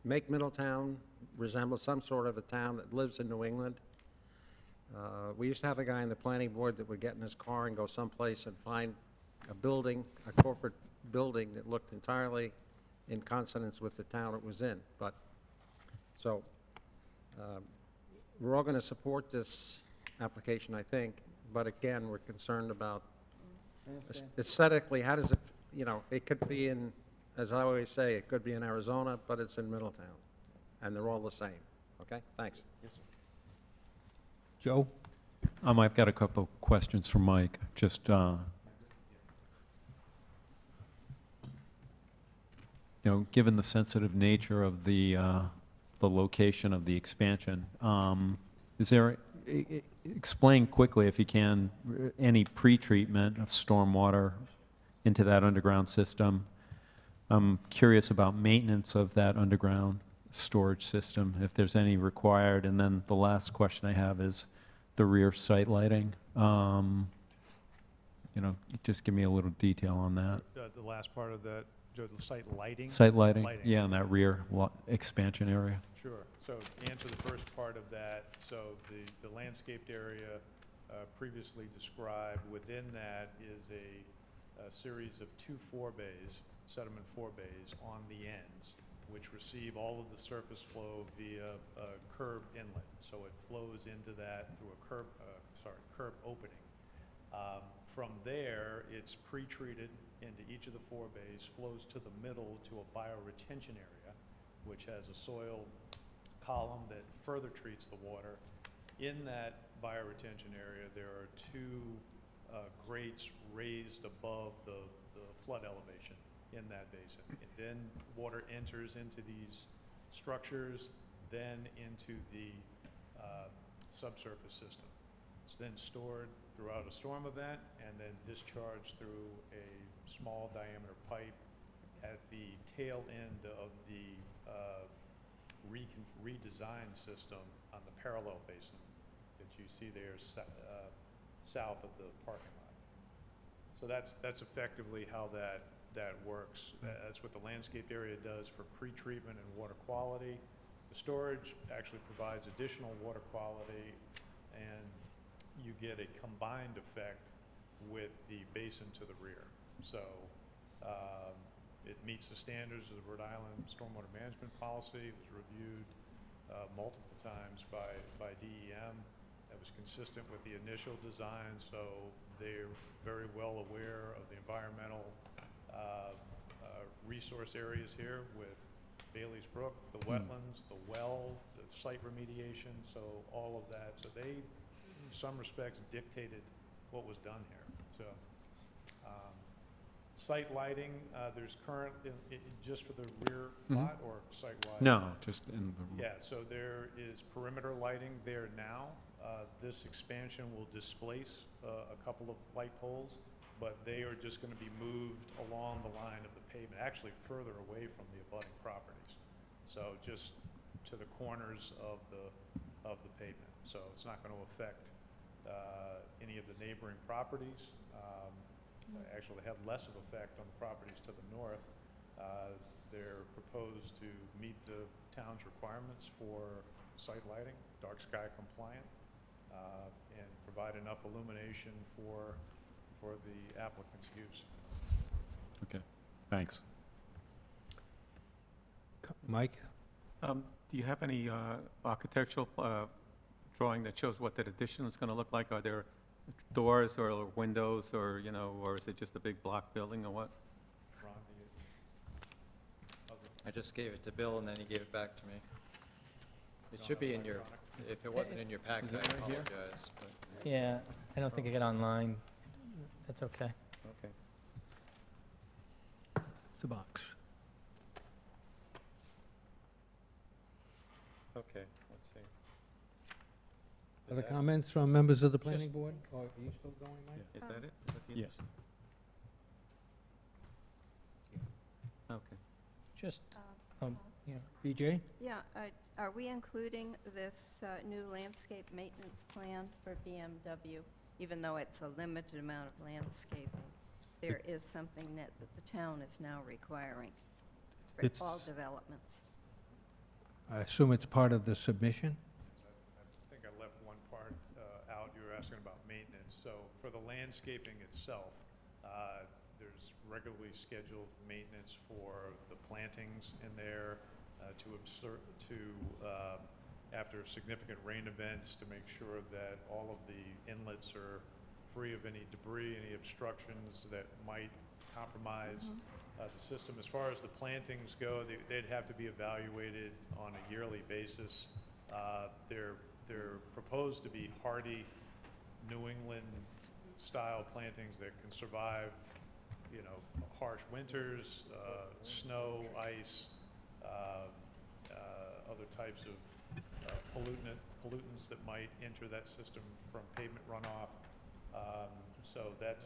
make Middletown resemble some sort of a town that lives in New England. We used to have a guy in the planning board that would get in his car and go someplace and find a building, a corporate building that looked entirely in consonance with the town it was in. But, so, we're all going to support this application, I think, but again, we're concerned about I understand. aesthetically, how does it, you know, it could be in, as I always say, it could be in Arizona, but it's in Middletown, and they're all the same. Okay, thanks. Yes, sir. Joe? I've got a couple of questions for Mike. Just, given the sensitive nature of the location of the expansion, is there, explain quickly, if you can, any pre-treatment of stormwater into that underground system? I'm curious about maintenance of that underground storage system, if there's any required. And then the last question I have is the rear site lighting. Just give me a little detail on that. The last part of that, Joe, the site lighting? Site lighting, yeah, in that rear expansion area. Sure. So to answer the first part of that, so the landscaped area previously described, within that is a series of 2 forebays, sediment forebays on the ends, which receive all of the surface flow via a curb inlet. So it flows into that through a curb opening. From there, it's pre-treated into each of the forebays, flows to the middle to a bioretention area, which has a soil column that further treats the water. In that bioretention area, there are 2 grates raised above the flood elevation in that basin. And then water enters into these structures, then into the subsurface system. It's then stored throughout a storm event and then discharged through a small diameter pipe at the tail end of the redesigned system on the parallel basin that you see there south of the parking lot. So that's effectively how that works. That's what the landscaped area does for pre-treatment and water quality. The storage actually provides additional water quality, and you get a combined effect with the basin to the rear. So it meets the standards of the Rhode Island Stormwater Management Policy. It was reviewed multiple times by DEM. That was consistent with the initial design, so they're very well aware of the environmental resource areas here with Bailey's Brook, the wetlands, the well, the site remediation, so all of that. So they, in some respects, dictated what was done here. So, site lighting, there's current, just for the rear lot or site-wide? No, just in the... Yeah, so there is perimeter lighting there now. This expansion will displace a couple of light poles, but they are just going to be moved along the line of the pavement, actually further away from the abutting properties. So just to the corners of the pavement. So it's not going to affect any of the neighboring properties. Actually, they have less of effect on the properties to the north. They're proposed to meet the town's requirements for site lighting, dark sky compliant, and provide enough illumination for the applicant's use. Okay, thanks. Mike? Do you have any architectural drawing that shows what that addition is going to look like? Are there doors or windows, or, you know, or is it just a big block building or what? Ron, I just gave it to Bill, and then he gave it back to me. It should be in your, if it wasn't in your packet, I Is it right here? apologize. But Yeah, I don't think I get online. That's okay. Okay. It's a box. Okay, let's see. Is Other that- comments from members of the planning board? Or are you still going, Mike? Is that it? Is that the Yes. addition? Okay. Just, yeah, BJ? Yeah, are we including this new landscape maintenance plan for BMW? Even though it's a limited amount of landscaping, there is something that the town is now requiring for It's- all developments. I assume it's part of the submission? I think I left one part out. You were asking about maintenance. So for the landscaping itself, there's regularly scheduled maintenance for the plantings in there after significant rain events, to make sure that all of the inlets are free of any debris, any obstructions that might compromise the system. As far as the plantings go, they'd have to be evaluated on a yearly basis. They're proposed to be hardy New England style plantings that can survive, you know, harsh winters, snow, ice, other types of pollutants that might enter that system from pavement runoff. So that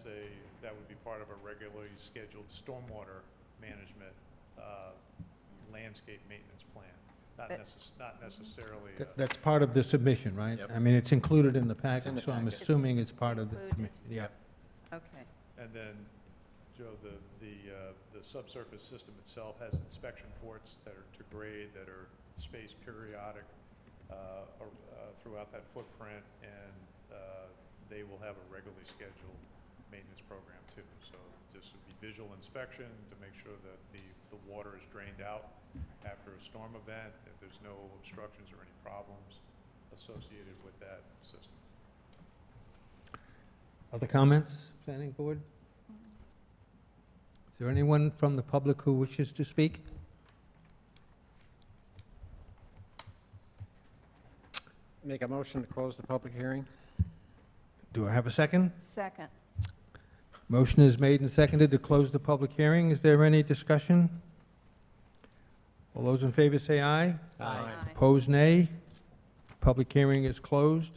would be part of a regularly scheduled stormwater management landscape maintenance plan. Not necessarily. That's part of the submission, right? Yep. I mean, it's included in the package, in the so I'm packet. assuming it's part of the, included. yeah. Okay. And then, Joe, the subsurface system itself has inspection ports that are to grade, that are spaced periodic throughout that footprint, and they will have a regularly scheduled maintenance program too. So this would be visual inspection to make sure that the water is drained out after a storm event, if there's no obstructions or any problems associated with that system. Other comments, planning board? Is there anyone from the public who wishes to speak? Make a motion to close the public hearing? Do I have a second? Second. Motion is made and seconded to close the public hearing. Is there any discussion? All those in favor say aye. Aye. Opposed, nay. Public hearing is closed.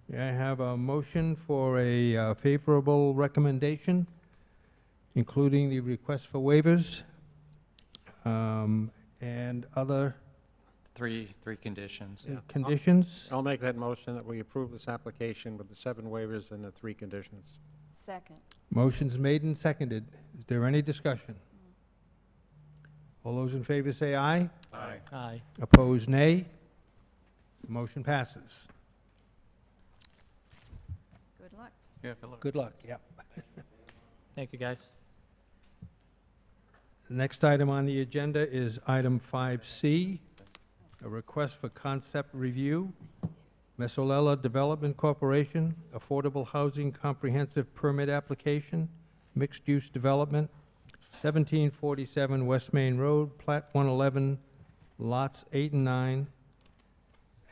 May I have a motion for a favorable recommendation, including the request for waivers and other Three conditions, yeah. conditions? I'll make that motion that we approve this application with the 7 waivers and the 3 conditions. Second. Motion's made and seconded. Is there any discussion? All those in favor say aye. Aye. Aye. Opposed, nay. Motion passes. Good luck. Yeah, good luck. Good luck, yep. Thank you, guys. The next item on the agenda is item 5C, a request for concept review. Mesolella Development Corporation, Affordable Housing Comprehensive Permit Application, Mixed-Use Development, 1747 West Main Road, Plat 111, lots 8 and 9,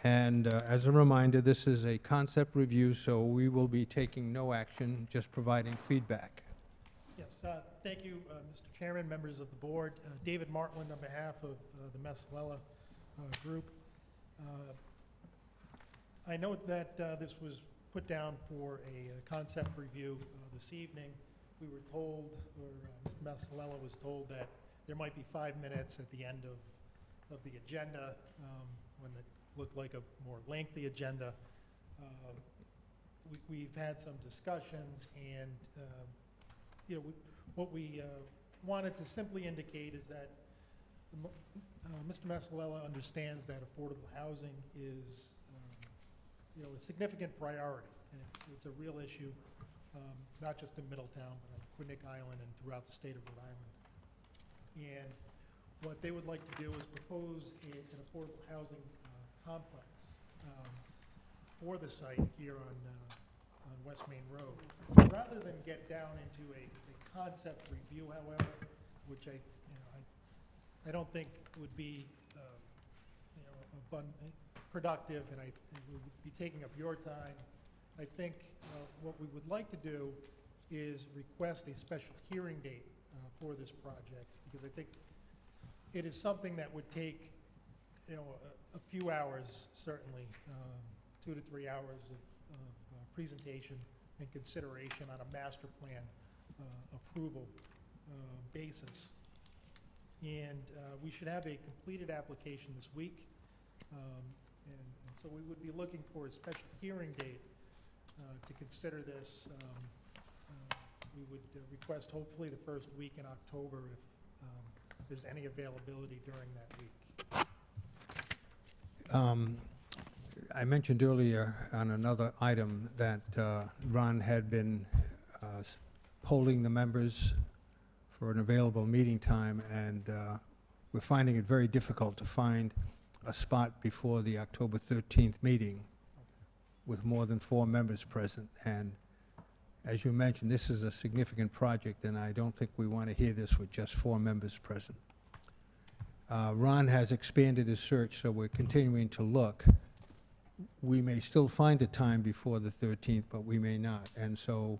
And as a reminder, this is a concept review, so we will be taking no action, just providing feedback. Yes, thank you, Mr. Chairman, members of the board. David Martland on behalf of the Messalella Group. I note that this was put down for a concept review this evening. We were told, or Mr. Messalella was told, that there might be 5 minutes at the end of the agenda when it looked like a more lengthy agenda. We've had some discussions, and you know, what we wanted to simply indicate is that Mr. Messalella understands that affordable housing is, you know, a significant priority, and it's a real issue, not just in Middletown, but on Quinnipiac Island and throughout the state of Rhode Island. And what they would like to do is propose an affordable housing complex for the site here on West Main Road. Rather than get down into a concept review, however, which I don't think would be productive, and it would be taking up your time. I think what we would like to do is request a special hearing date for this project, because I think it is something that would take, you know, a few hours, certainly, 2 to 3 hours of presentation and consideration on a master plan approval basis. And we should have a completed application this week. And so we would be looking for a special hearing date to consider this. We would request hopefully the first week in October if there's any availability during that week. I mentioned earlier on another item that Ron had been polling the members for an available meeting time, and we're finding it very difficult to find a spot before the October 13th meeting with more than 4 members present. And as you mentioned, this is a significant project, and I don't think we want to hear this with just 4 members present. Ron has expanded his search, so we're continuing to look. We may still find a time before the 13th, but we may not. And so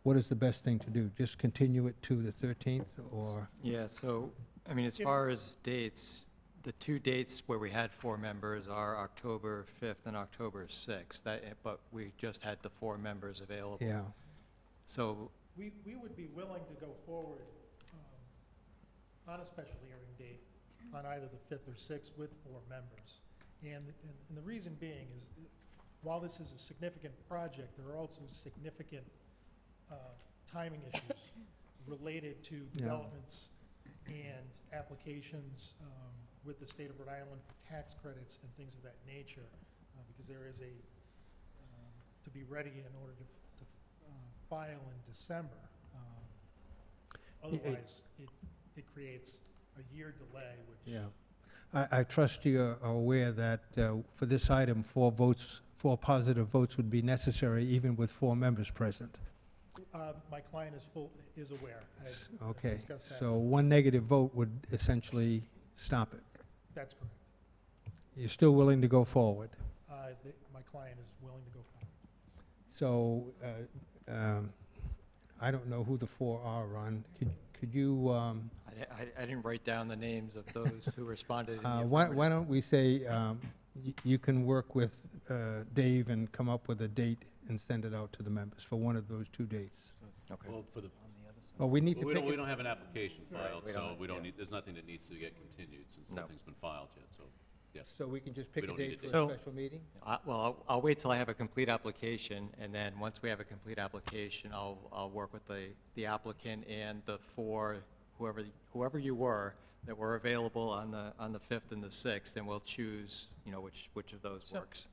what is the best thing to do? Just continue it to the 13th, or? Yeah, so, I mean, as far as dates, the 2 dates where we had 4 members are October 5th and October 6th, but we just had the 4 members available. Yeah. So, We would be willing to go forward on a special hearing date on either the 5th or 6th with 4 members. And the reason being is, while this is a significant project, there are also significant timing issues related to developments and applications with the state of Rhode Island for tax credits and things of that nature, because there is to be ready in order to file in December. Otherwise, it creates a year delay, which... Yeah. I trust you are aware that for this item, 4 positive votes would be necessary, even with 4 members present. My client is aware. I've Okay, discussed that. so 1 negative vote would essentially stop it. That's correct. You're still willing to go forward? My client is willing to go forward. So, I don't know who the 4 are, Ron. Could you, I didn't write down the names of those who responded in the why affirmative. don't we say, you can work with Dave and come up with a date and send it out to the members for one of those 2 dates? Okay. Well, for the, Well, we need to we pick don't, we it. don't have an application filed, we don't so have- we don't yeah. need, there's nothing that needs to get continued since No. nothing's been filed yet, so, yes. So we can just pick We a don't need date to for do- a special meeting? Well, I'll wait till I have a complete application, and then once we have a complete application, I'll work with the applicant and the 4, whoever you were, that were available on the 5th and the 6th, and we'll choose, you know, which of those So- works.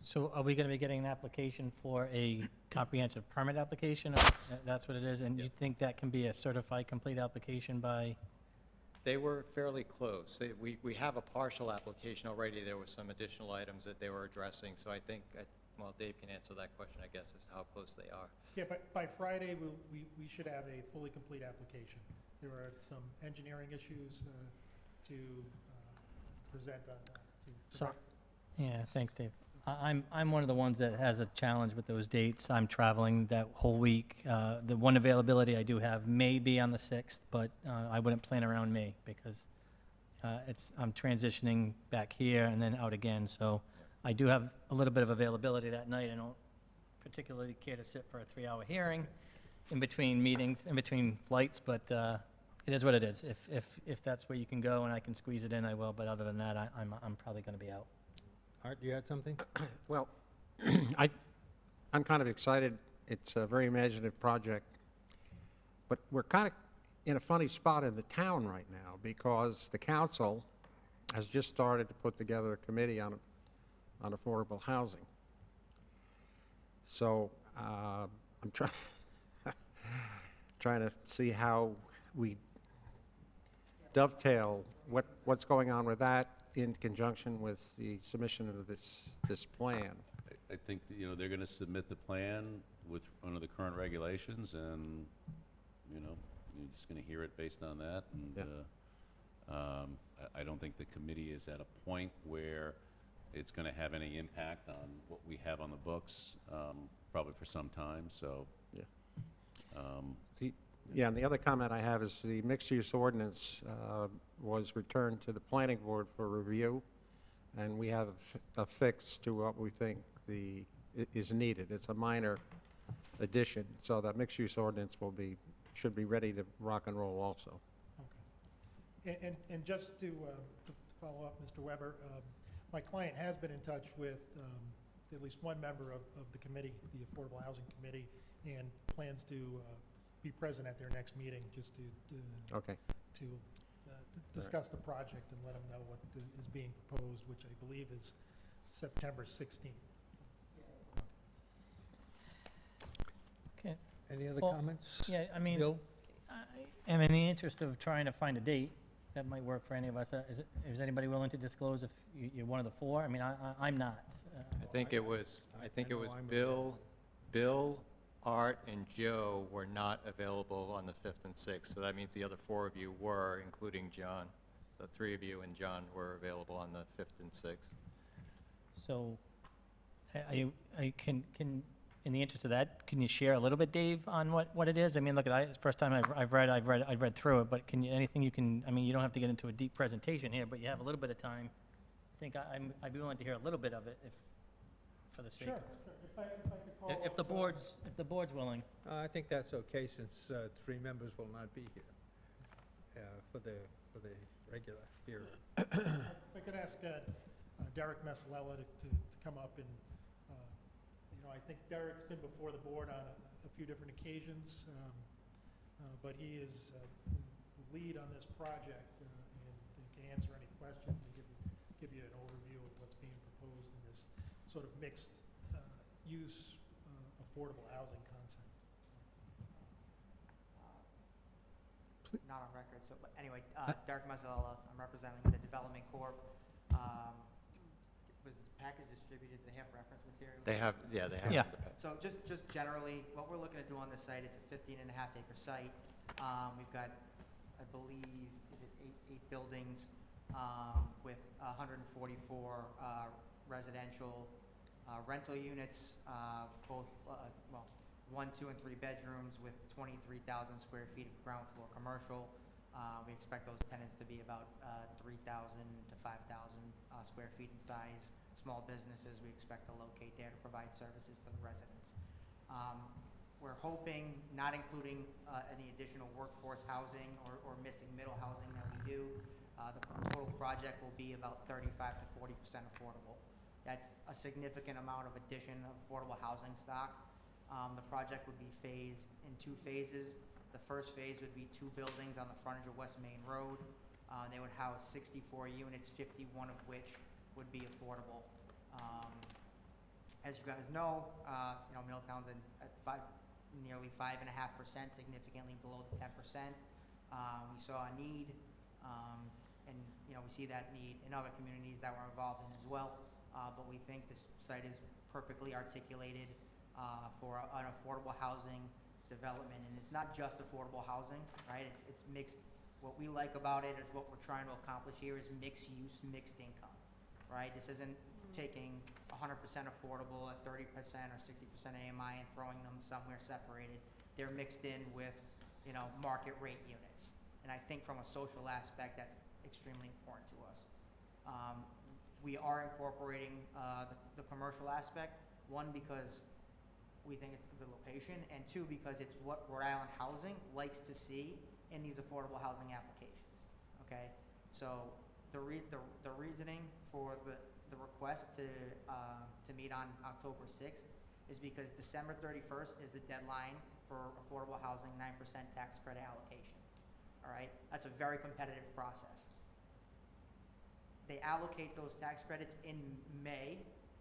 So are we going to be getting an application for a comprehensive permit application? Or that's what it is? And you think that can be a certified complete application by? They were fairly close. We have a partial application already. There were some additional items that they were addressing, so I think, well, Dave can answer that question, I guess, as to how close they are. Yeah, but by Friday, we should have a fully complete application. There are some engineering issues to present on, So Yeah, thanks, Dave. I'm one of the ones that has a challenge with those dates. I'm traveling that whole week. The one availability I do have may be on the 6th, but I wouldn't plan around me because I'm transitioning back here and then out again. So I do have a little bit of availability that night. I don't particularly care to sit for a 3-hour hearing in between meetings, in between flights, but it is what it is. If that's where you can go and I can squeeze it in, I will. But other than that, I'm probably going to be out. Art, you had something? Well, I'm kind of excited. It's a very imaginative project. But we're kind of in a funny spot in the town right now because the council has just started to put together a committee on affordable housing. So I'm trying to see how we dovetail what's going on with that in conjunction with the submission of this plan. I think, you know, they're gonna submit the plan under the current regulations, and, you know, you're just gonna hear it based on that, and, I don't think the committee is at a point where it's gonna have any impact on what we have on the books, probably for some time, so. Yeah, and the other comment I have is the mixed-use ordinance was returned to the planning board for review, and we have a fix to what we think is needed. It's a minor addition, so that mixed-use ordinance should be ready to rock and roll also. Okay. And just to follow up, Mr. Weber, my client has been in touch with at least one member of the committee, the Affordable Housing Committee, and plans to be present at their next meeting just to discuss the project and let them know what is being proposed, which I believe is September 16th. Okay. Any other Well, comments? Yeah, I mean, Bill? I am in the interest of trying to find a date that might work for any of us. Is anybody willing to disclose if you're one of the four? I mean, I'm not. I think it was know I'm Bill, Art, and Joe were not available on the 5th and 6th, so that means the other 4 of you were, including John. The 3 of you and John were available on the 5th and 6th. So, in the interest of that, can you share a little bit, Dave, on what it is? I mean, look, it's the first time I've read through it, but anything you can, I mean, you don't have to get into a deep presentation here, but you have a little bit of time. I think I'd be willing to hear a little bit of it for the sake. Sure. If I could call If the board's willing. I think that's okay, since 3 members will not be here for the regular hearing. If I could ask Derek Messalella to come up and, I think Derek's been before the board on a few different occasions, but he is the lead on this project and can answer any questions and give you an overview of what's being proposed in this sort of mixed use affordable housing concept. Not on record, so, but anyway, Derek Mazzella, I'm representing the Development Corp. Was the package distributed? Do they have reference material? They have, yeah, they have. Yeah. So just generally, what we're looking to do on this site, it's a 15.5-acre site. We've got, I believe, is it eight buildings with 144 residential rental units, both, 1, 2, and 3 bedrooms with 23,000 square feet of ground floor commercial. We expect those tenants to be about 3,000 to 5,000 square feet in size. Small businesses we expect to locate there to provide services to the residents. We're hoping, not including any additional workforce housing or missing middle housing that we do, the total project will be about 35 to 40% affordable. That's a significant amount of addition of affordable housing stock. The project would be phased in 2 phases. The first phase would be 2 buildings on the frontage of West Main Road. They would house 64 units, 51 of which would be affordable. As you guys know, Middletown's at nearly 5.5%, significantly below the 10%. We saw a need, and we see that need in other communities that we're involved in as well. But we think this site is perfectly articulated for an affordable housing development, and it's not just affordable housing, right? It's mixed. What we like about it is what we're trying to accomplish here is mixed use, mixed income, right? This isn't taking 100% affordable at 30% or 60% AMI and throwing them somewhere separated. They're mixed in with, you know, market rate units. And I think from a social aspect, that's extremely important to us. We are incorporating the commercial aspect, one, because we think it's a good location, and two, because it's what Rhode Island Housing likes to see in these affordable housing applications, okay? So the reasoning for the request to meet on October 6th is because December 31st is the deadline for affordable housing 9% tax credit allocation, all right? That's a very competitive process. They allocate those tax credits in May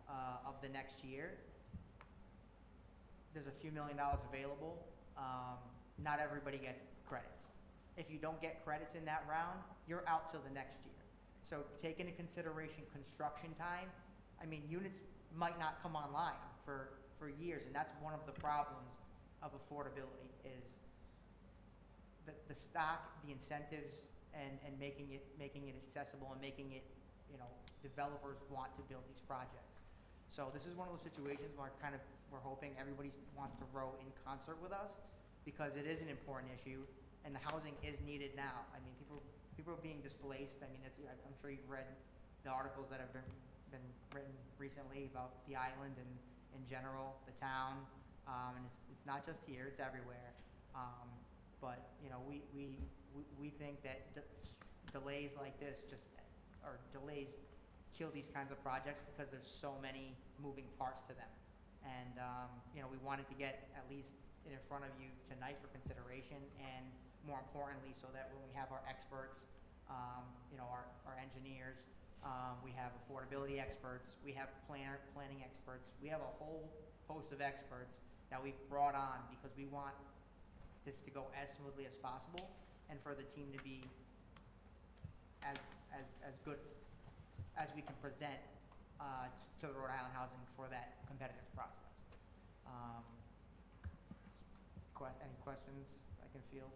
of the next year. There's a few $1 million available. Not everybody gets credits. If you don't get credits in that round, you're out till the next year. So take into consideration construction time. I mean, units might not come online for years, and that's one of the problems of affordability is the stock, the incentives, and making it accessible and making it, you know, developers want to build these projects. So this is one of those situations where we're hoping everybody wants to row in concert with us, because it is an important issue and the housing is needed now. I mean, people are being displaced. I mean, I'm sure you've read the articles that have been written recently about the island and in general, the town, and it's not just here, it's everywhere. But you know, we think that delays like this delays kill these kinds of projects because there's so many moving parts to them. And you know, we wanted to get at least it in front of you tonight for consideration, and more importantly, so that when we have our experts, you know, our engineers, we have affordability experts, we have planning experts, we have a whole host of experts that we've brought on because we want this to go as smoothly as possible and for the team to be as good as we can present to the Rhode Island Housing for that competitive process. Any questions I can field?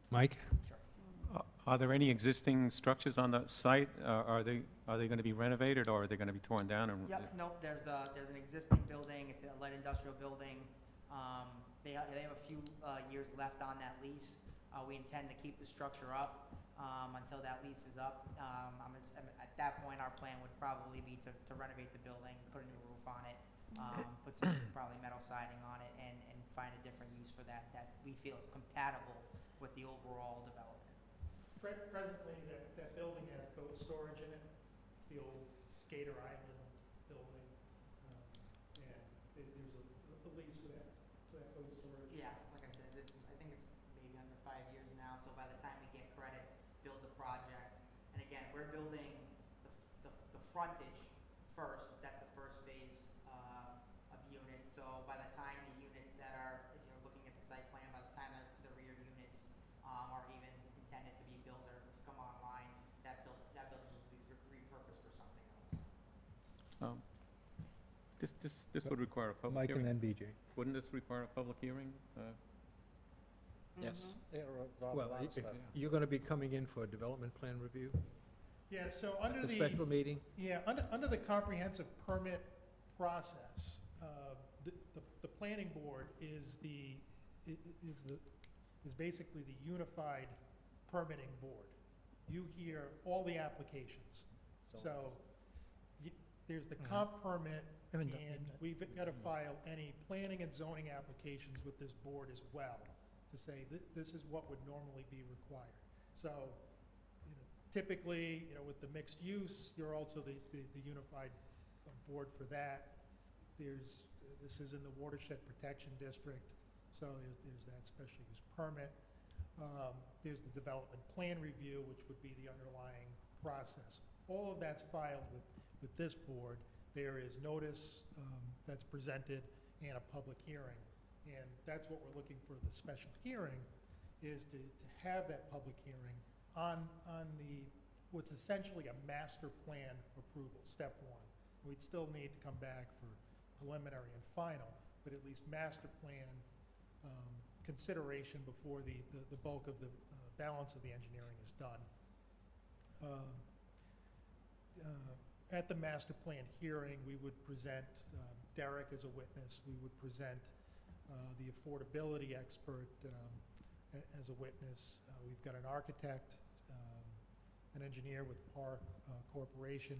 Mike? Sure. Are there any existing structures on the site? Are they going to be renovated, or are they going to be torn down? And Yep, no, there's an existing building, it's a light industrial building. They have a few years left on that lease. We intend to keep the structure up until that lease is up. At that point, our plan would probably be to renovate the building, put a new roof on it, put some probably metal siding on it, and find a different use for that we feel is compatible with the overall development. Presently, that building has boat storage in it. It's the old Skater Island building, and there's a lease to that boat storage. Yeah, like I said, I think it's maybe under 5 years now, so by the time we get credits, build the project. And again, we're building the frontage first. That's the first phase of units. So by the time the units that are, if you're looking at the site plan, by the time the rear units are even intended to be built or to come online, that building will be repurposed for something else. This would require a public Mike and hearing. then BJ. Wouldn't this require a public hearing? Yes. Yeah, Well, you're going to be coming in for a development plan review Yeah, so at under the the. special meeting? Yeah, under the comprehensive permit process, the planning board is basically the unified permitting board. You hear all the applications. So there's the comp permit, and we've got to file any planning and zoning applications with this board as well to say this is what would normally be required. So, you know, typically, you know, with the mixed use, you're also the unified board for that. This is in the watershed protection district, so there's that special use permit. There's the development plan review, which would be the underlying process. All of that's filed with this board. There is notice that's presented and a public hearing. And that's what we're looking for the special hearing, is to have that public hearing on what's essentially a master plan approval, step one. We'd still need to come back for preliminary and final, but at least master plan consideration before the bulk of the balance of the engineering is done. at the master plan hearing, we would present Derek as a witness. We would present the affordability expert as a witness. We've got an architect, an engineer with Park Corporation,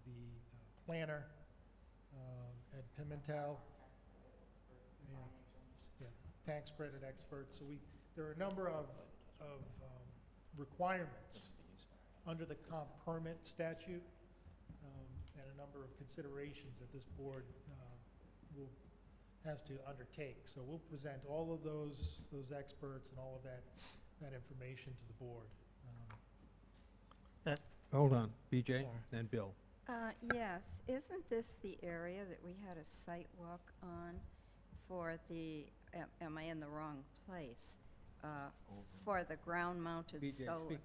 the planner, Ed Pimentel, tax credit experts. So there are a number of requirements under the comp permit statute, and a number of considerations that this board has to undertake. So we'll present all of those experts and all of that information to the board. Hold on, BJ, then Bill. Yes, isn't this the area that we had a site walk on for the, am I in the wrong place? For the ground-mounted BJ, solar. speak.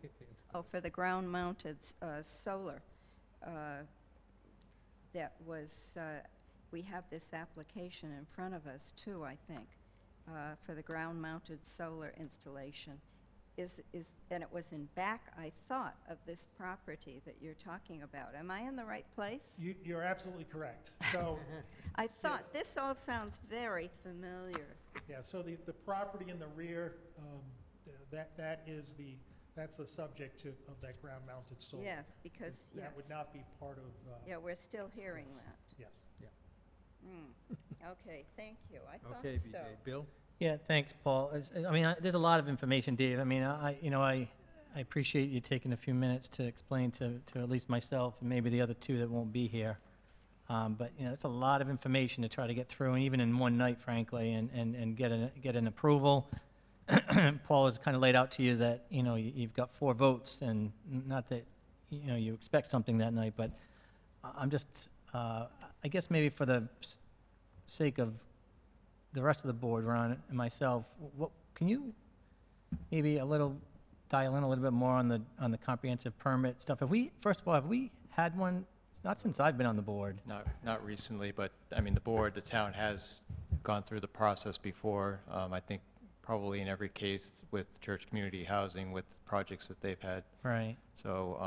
Oh, for the ground-mounted solar. That was, we have this application in front of us too, I think, for the ground-mounted solar installation. And it was in back, I thought, of this property that you're talking about. Am I in the right place? You're absolutely correct. So, I thought, this all sounds very familiar. yeah, so the property in the rear, that's the subject of that ground-mounted solar. Yes, because, yes. That would not be part of. Yeah, we're still hearing yes. that. Yes. Okay, thank you. I Okay, thought so. BJ. Bill? Yeah, thanks, Paul. There's a lot of information, Dave. I appreciate you taking a few minutes to explain to at least myself and maybe the other two that won't be here. But, it's a lot of information to try to get through, and even in one night, frankly, and get an approval. Paul has kind of laid out to you that, you've got 4 votes, and not that, you expect something that night, but I'm just, I guess maybe for the sake of the rest of the board, Ron and myself, can you maybe dial in a little bit more on the comprehensive permit stuff? First of all, have we had one? Not since I've been on the board. Not recently, but, the town has gone through the process before. I think probably in every case with church community housing, with projects that they've had. Right. So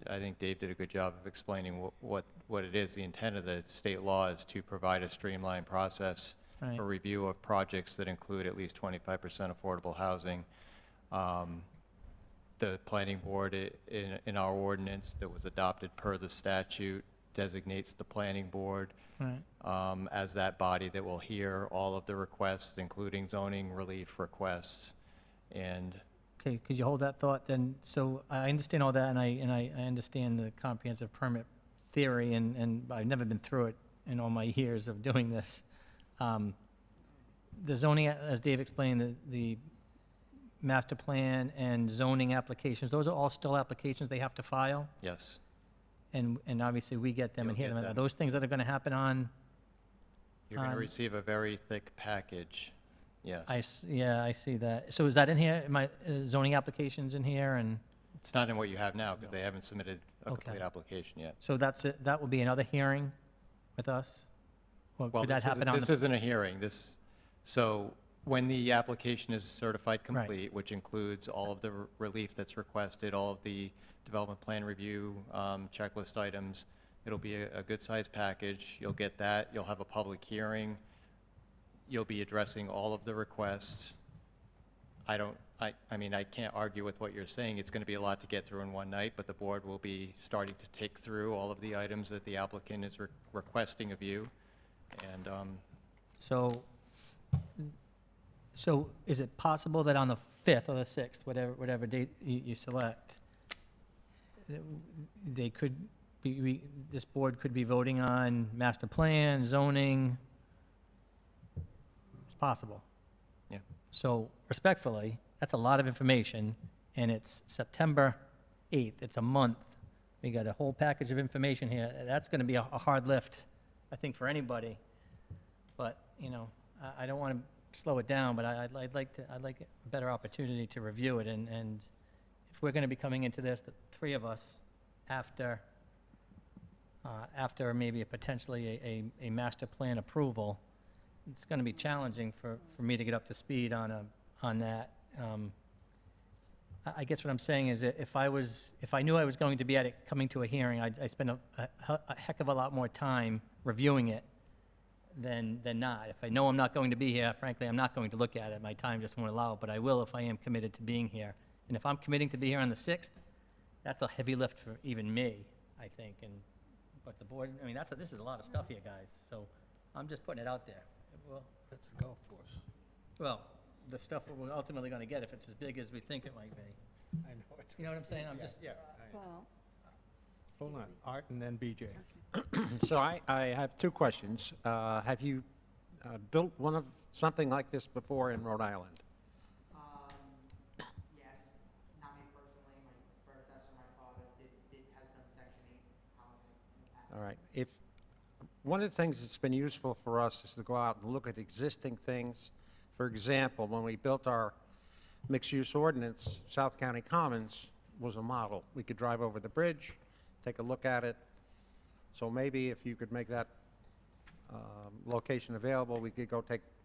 I think Dave did a good job of explaining what it is. The intent of the state law is to provide a streamlined process Right. for review of projects that include at least 25% affordable housing. The planning board in our ordinance that was adopted per the statute designates the planning board Right. as that body that will hear all of the requests, including zoning relief requests. And Okay, could you hold that thought then? So I understand all that, and I understand the comprehensive permit theory, and I've never been through it in all my years of doing this. The zoning, as Dave explained, the master plan and zoning applications, those are all still applications they have to file? yes, And obviously, we get them and You'll hear get them. Are them. those things that are going to happen on? you're going to On- receive a very thick package, yes. Yeah, I see that. So is that in here? My zoning applications in here, and It's not in what you have now, because they haven't submitted a Okay. complete application yet. so that's it. That will be another hearing with us. Or Well, could that happen on this the? isn't a hearing, so when the application is certified Right. complete, which includes all of the relief that's requested, all of the development plan review, checklist items, it'll be a good-sized package. You'll get that, you'll have a public hearing, you'll be addressing all of the requests. I can't argue with what you're saying. It's going to be a lot to get through in one night, but the board will be starting to take through all of the items that the applicant is requesting of you. And So is it possible that on the 5th or the 6th, whatever date you select, they could be, this board could be voting on master plan, zoning? It's possible. Yeah. So respectfully, that's a lot of information, and it's September 8th. It's a month. We got a whole package of information here. That's going to be a hard lift, I think, for anybody. But, I don't want to slow it down, but I'd like a better opportunity to review it. And if we're going to be coming into this, the 3 of us, after maybe potentially a master plan approval, it's going to be challenging for me to get up to speed on that. I guess what I'm saying is that if I knew I was going to be at it, coming to a hearing, I'd spend a heck of a lot more time reviewing it than not. If I know I'm not going to be here, frankly, I'm not going to look at it. My time just won't allow it, but I will if I am committed to being here. And if I'm committing to be here on the 6th, that's a heavy lift for even me, I think. But the board, I mean, this is a lot of stuff here, guys, so I'm just putting it out there. Well, That's the golf course. well, the stuff we're ultimately going to get, if it's as big as we think it might be. I know it. You know what I'm saying? I'm just, Yeah. Well, Hold on, Art and then BJ. So I have two questions. Have you built something like this before in Rhode Island? Yes, not me personally, my predecessor, my father, has done Section 8 housing in the past. All right. If, one of the things that's been useful for us is to go out and look at existing things. For example, when we built our mixed-use ordinance, South County Commons was a model. We could drive over the bridge, take a look at it. So maybe if you could make that location available, we could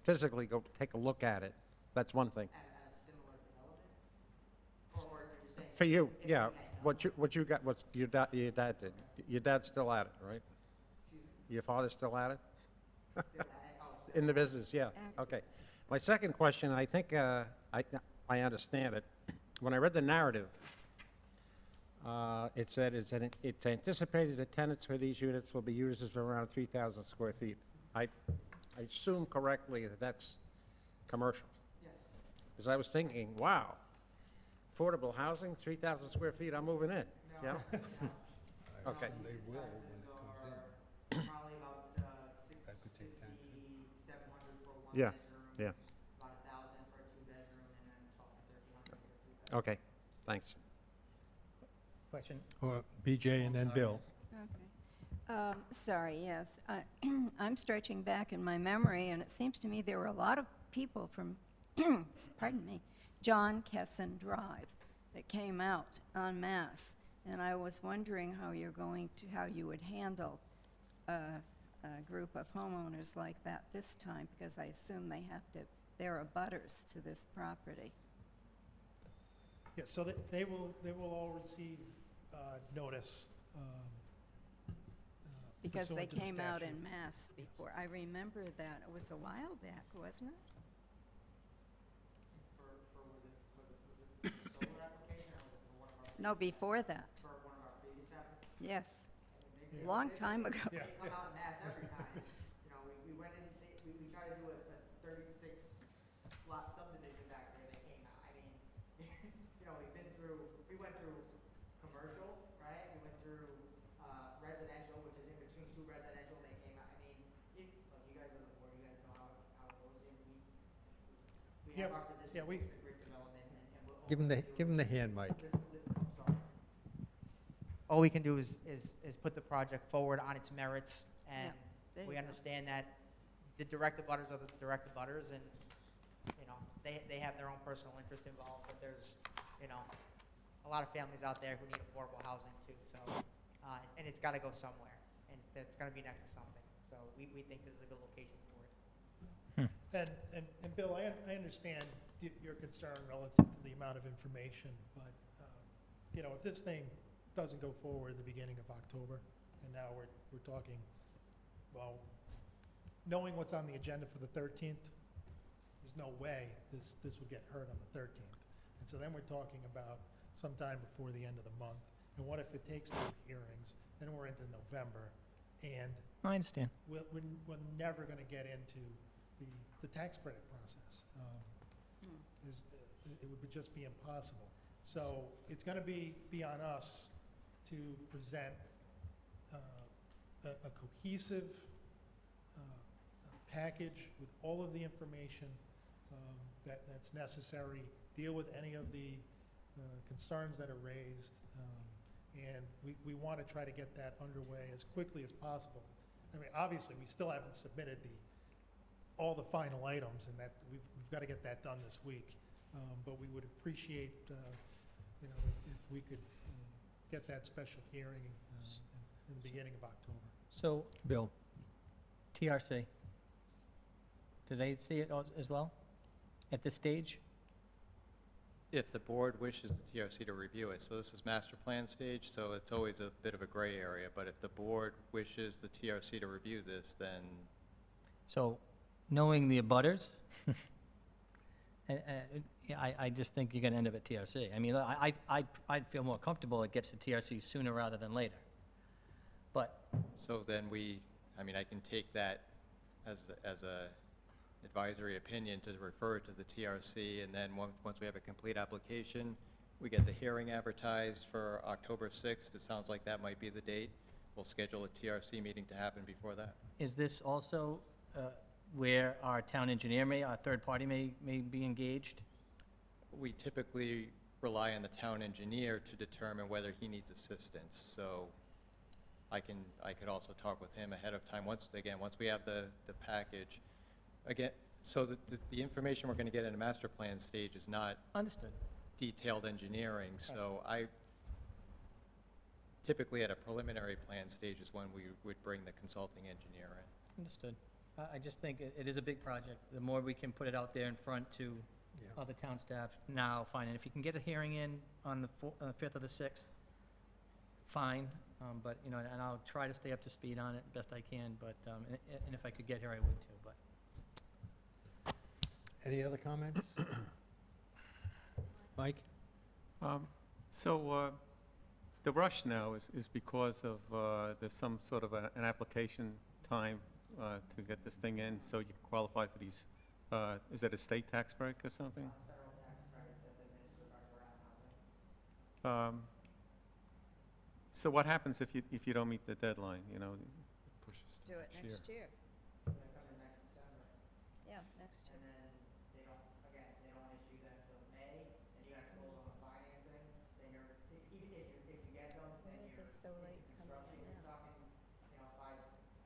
physically go take a look at it. That's one thing. At a similar development? Or are you saying? For you, yeah. What your dad did. Your dad's still at it, right? Your father's still at it? In the business, yeah. Okay. My second question, I think I understand it. When I read the narrative, it said it's anticipated that tenants for these units will be users of around 3,000 square feet. I assume correctly that that's commercial. Yes. Because I was thinking, wow, affordable housing, 3,000 square feet, I'm moving in. Yeah? Okay. They will when it comes in. Probably about That could take 10. 700 for one Yeah, bedroom. yeah. About 1,000 for a two-bedroom, and then 1,200 to 1,300 for a three-bedroom. Okay, thanks. question? Or BJ and then Bill. okay. Sorry, yes. I'm stretching back in my memory, and it seems to me there were a lot of people from, pardon me, John Kesson Drive that came out en masse. And I was wondering how you would handle a group of homeowners like that this time, because I assume they're abutters to this property. Yeah, so they will all receive notice. Because they pursuant to the came out statute. in mass before. I remember that. It was a while back, wasn't it? Was it solar application, or was it for one of our? No, before that. For one of our previous applicants? Yes, Yeah. long time ago. Yeah. They come out in mass every time. You know, we went in, we tried to do a 36 lot subdivision back there, they came out. I mean, you know, we went through commercial, right? We went through residential, which is in between two residential, they came out. I mean, look, you guys are the board, you guys know how it goes in. We Yeah, have our position, yeah, we- it's a great development, and we'll. Give him the hand mic. I'm sorry. All we can do is put the project forward on its merits, and there you we go. understand that the direct abutters are the direct abutters, and, you know, they have their own personal interest involved, but there's, you know, a lot of families out there who need affordable housing too, so, and it's gotta go somewhere, and it's gonna be next to something, so we think this is a good location for it. And Bill, I understand your concern relative to the amount of information, but, you know, if this thing doesn't go forward at the beginning of October, and now we're talking, well, knowing what's on the agenda for the 13th, there's no way this would get heard on the 13th. And so then we're talking about sometime before the end of the month. And what if it takes 2 hearings, then we're into November, and I understand. we're never going to get into the tax credit process. It would just be impossible. So it's going to be on us to present a cohesive package with all of the information that's necessary, deal with any of the concerns that are raised, and we want to try to get that underway as quickly as possible. I mean, obviously, we still haven't submitted all the final items, and that we've got to get that done this week. But we would appreciate, you know, if we could get that special hearing in the beginning of October. So, Bill? TRC, do they see it as well at this stage? If the board wishes the TRC to review it, so this is master plan stage, so it's always a bit of a gray area, but if the board wishes the TRC to review this, then So, knowing the abutters, yeah, I just think you're gonna end up at TRC. I mean, I'd feel more comfortable it gets to TRC sooner rather than later. But, So then I mean, I can take that as a advisory opinion to refer to the TRC, and then once we have a complete application, we get the hearing advertised for October 6th. It sounds like that might be the date. We'll schedule a TRC meeting to happen before that. is this also where our town engineer our third party may be engaged? We typically rely on the town engineer to determine whether he needs assistance, so I could also talk with him ahead of time, once we have the package. Again, so the information we're gonna get in a master plan stage is not Understood. detailed engineering, so I, typically at a preliminary plan stage is when we would bring the consulting engineer in. Understood. I just think it is a big project. The more we can put it out there in front to other town staff, now, fine. And if you can get a hearing in on the 5th or the 6th, fine. But, you know, and I'll try to stay up to speed on it best I can, but, and if I could get here, I would too, but. Any other comments? Mike? So the rush now is because of there's some sort of an application time to get this thing in, so you can qualify for these, is that a state tax break or something? Federal tax credits that's administered by Brown Housing. So what happens if you don't meet the deadline, you know? Do it next year. They're coming next December. Yeah, next And year. then they don't issue that until May, and you have to close on the financing, then even if you get them, then Why are you're they so late into coming construction, in you're now? talking,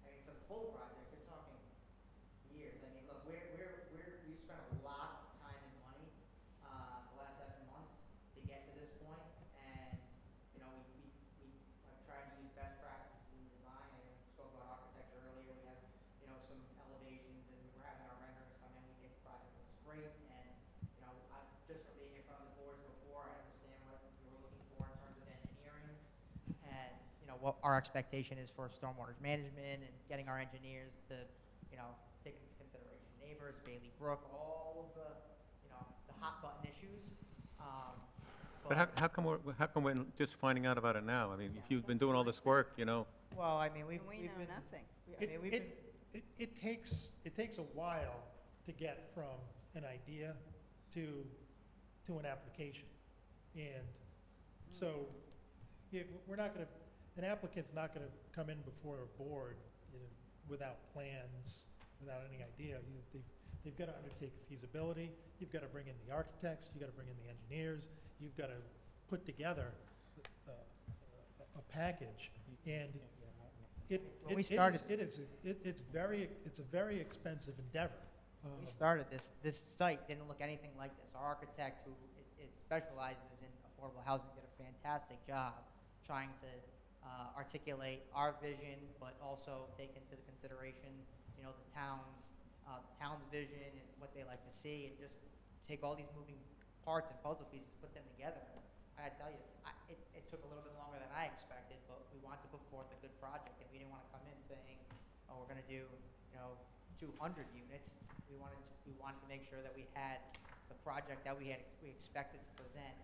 for the full project, you're talking years. I mean, look, we've spent a lot of time and money, the last 7 months to get to this point, and, you know, I've tried to use best practices in design. I spoke about architecture earlier. We have, you know, some elevations, and we're having our renderings come in. We think the project looks great, and, you know, just from being in front of the boards before, I understand what you were looking for in terms of engineering. And, you know, what our expectation is for stormwater management and getting our engineers to, you know, take into consideration neighbors, Bailey Brook, all of the, you know, the hot button issues. But how come we're just finding out about it now? I mean, if you've been doing all this work, you know? Well, I mean, We we've know been. nothing. It takes a while to get from an idea to an application. And so, we're not gonna, an applicant's not gonna come in before a board, you know, without plans, without any idea. They've gotta undertake feasibility, you've gotta bring in the architects, you've gotta bring in the engineers, you've gotta put together a package. And When we started- it's a very expensive endeavor. We started this site didn't look anything like this. Our architect, who specializes in affordable housing, did a fantastic job trying to articulate our vision, but also take into the consideration, you know, the town's vision and what they like to see, and just take all these moving parts and puzzle pieces, put them together. I gotta tell you, it took a little bit longer than I expected, but we wanted to put forth a good project, and we didn't want to come in saying, oh, we're gonna do, you know, 200 units. We wanted to make sure that we had the project that we expected to present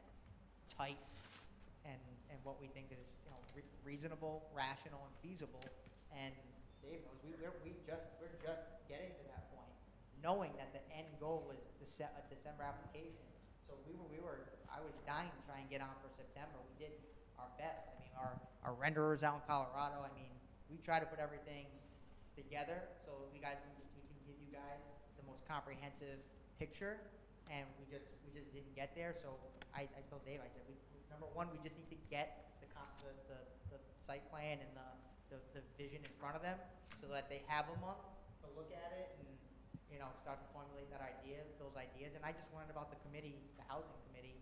tight and what we think is, you know, reasonable, rational, and feasible. And Dave knows we're just getting to that point, knowing that the end goal is a December application. So I was dying to try and get on for September. We did our best. I mean, our renderers out in Colorado. I mean, we try to put everything together so we can give you guys the most comprehensive picture, and we just didn't get there. So I told Dave, I said, number one, we just need to get the site plan and the vision in front of them so that they have a month to look at it and, you know, start to formulate those ideas. And I just learned about the committee, the housing committee,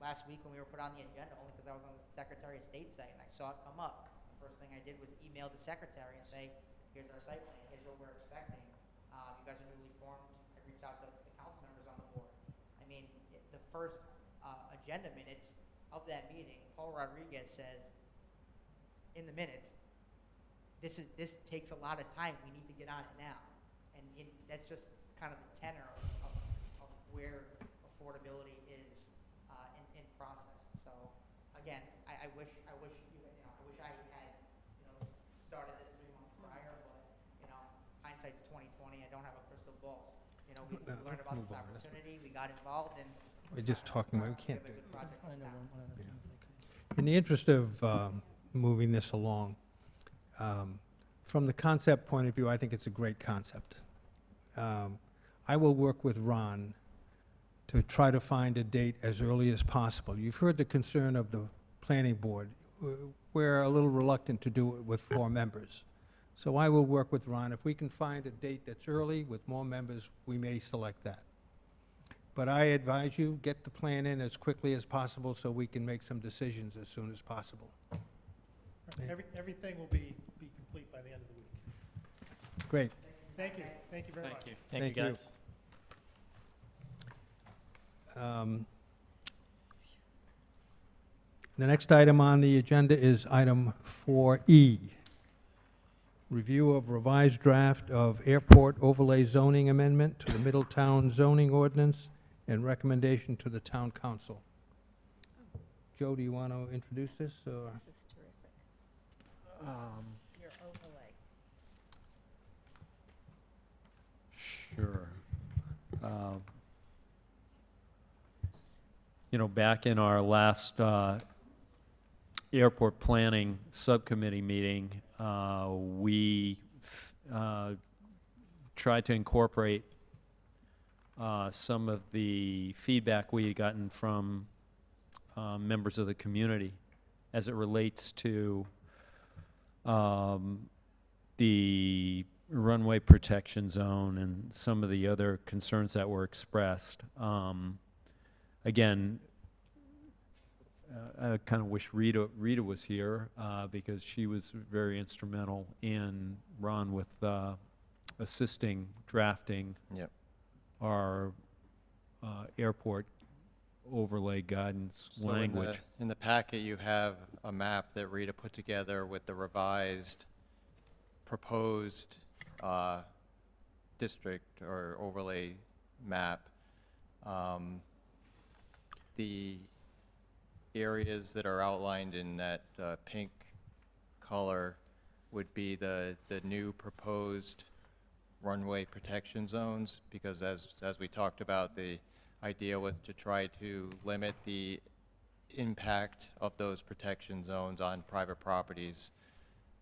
last week when we were put on the agenda, only because I was on the Secretary of State site and I saw it come up. The first thing I did was email the secretary and say, here's our site plan, here's what we're expecting. You guys are newly formed. I reached out to the council members on the board. I mean, the first agenda minutes of that meeting, Paul Rodriguez says in the minutes, this takes a lot of time. We need to get on it now. And that's just kind of the tenor of where affordability is in process. So again, I wish I wish I had started this 3 months prior, but hindsight's 20/20. I don't have a crystal ball. We learned about this opportunity. We got involved, and We're just talking about, we can't. really good project for the town. In the interest of moving this along, from the concept point of view, I think it's a great concept. I will work with Ron to try to find a date as early as possible. You've heard the concern of the planning board. We're a little reluctant to do it with 4 members. So I will work with Ron. If we can find a date that's early with more members, we may select that. But I advise you, get the plan in as quickly as possible so we can make some decisions as soon as possible. Everything will be complete by the end of the week. Great. Thank you. Thank you very much. Thank you, guys. The next item on the agenda is item 4E. Review of revised draft of airport overlay zoning amendment to the Middletown zoning ordinance and recommendation to the town council. Joe, do you want to introduce this, or? This is terrific. Your overlay. Sure. Back in our last airport planning subcommittee meeting, we tried to incorporate some of the feedback we had gotten from members of the community as it relates to the runway protection zone and some of the other concerns that were expressed. Again, I kind of wish Rita was here because she was very instrumental in Ron with assisting drafting our airport overlay guidance language. In the packet, you have a map that Rita put together with the revised proposed district or overlay map. The areas that are outlined in that pink color would be the new proposed runway protection zones, because as we talked about, the idea was to try to limit the impact of those protection zones on private properties,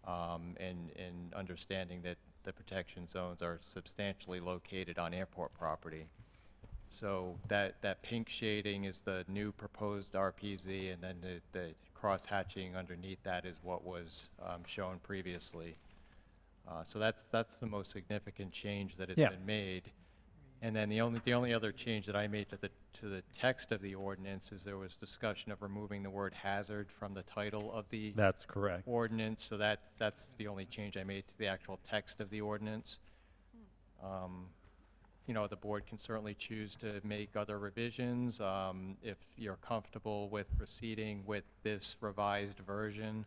and understanding that the protection zones are substantially located on airport property. So that pink shading is the new proposed RPZ, and then the cross-hatching underneath that is what was shown previously. So that's the most significant change that has been made. And then the only other change that I made to the text of the ordinance is there was discussion of removing the word hazard from the title of the That's correct. ordinance. So that's the only change I made to the actual text of the ordinance. The board can certainly choose to make other revisions. If you're comfortable with proceeding with this revised version,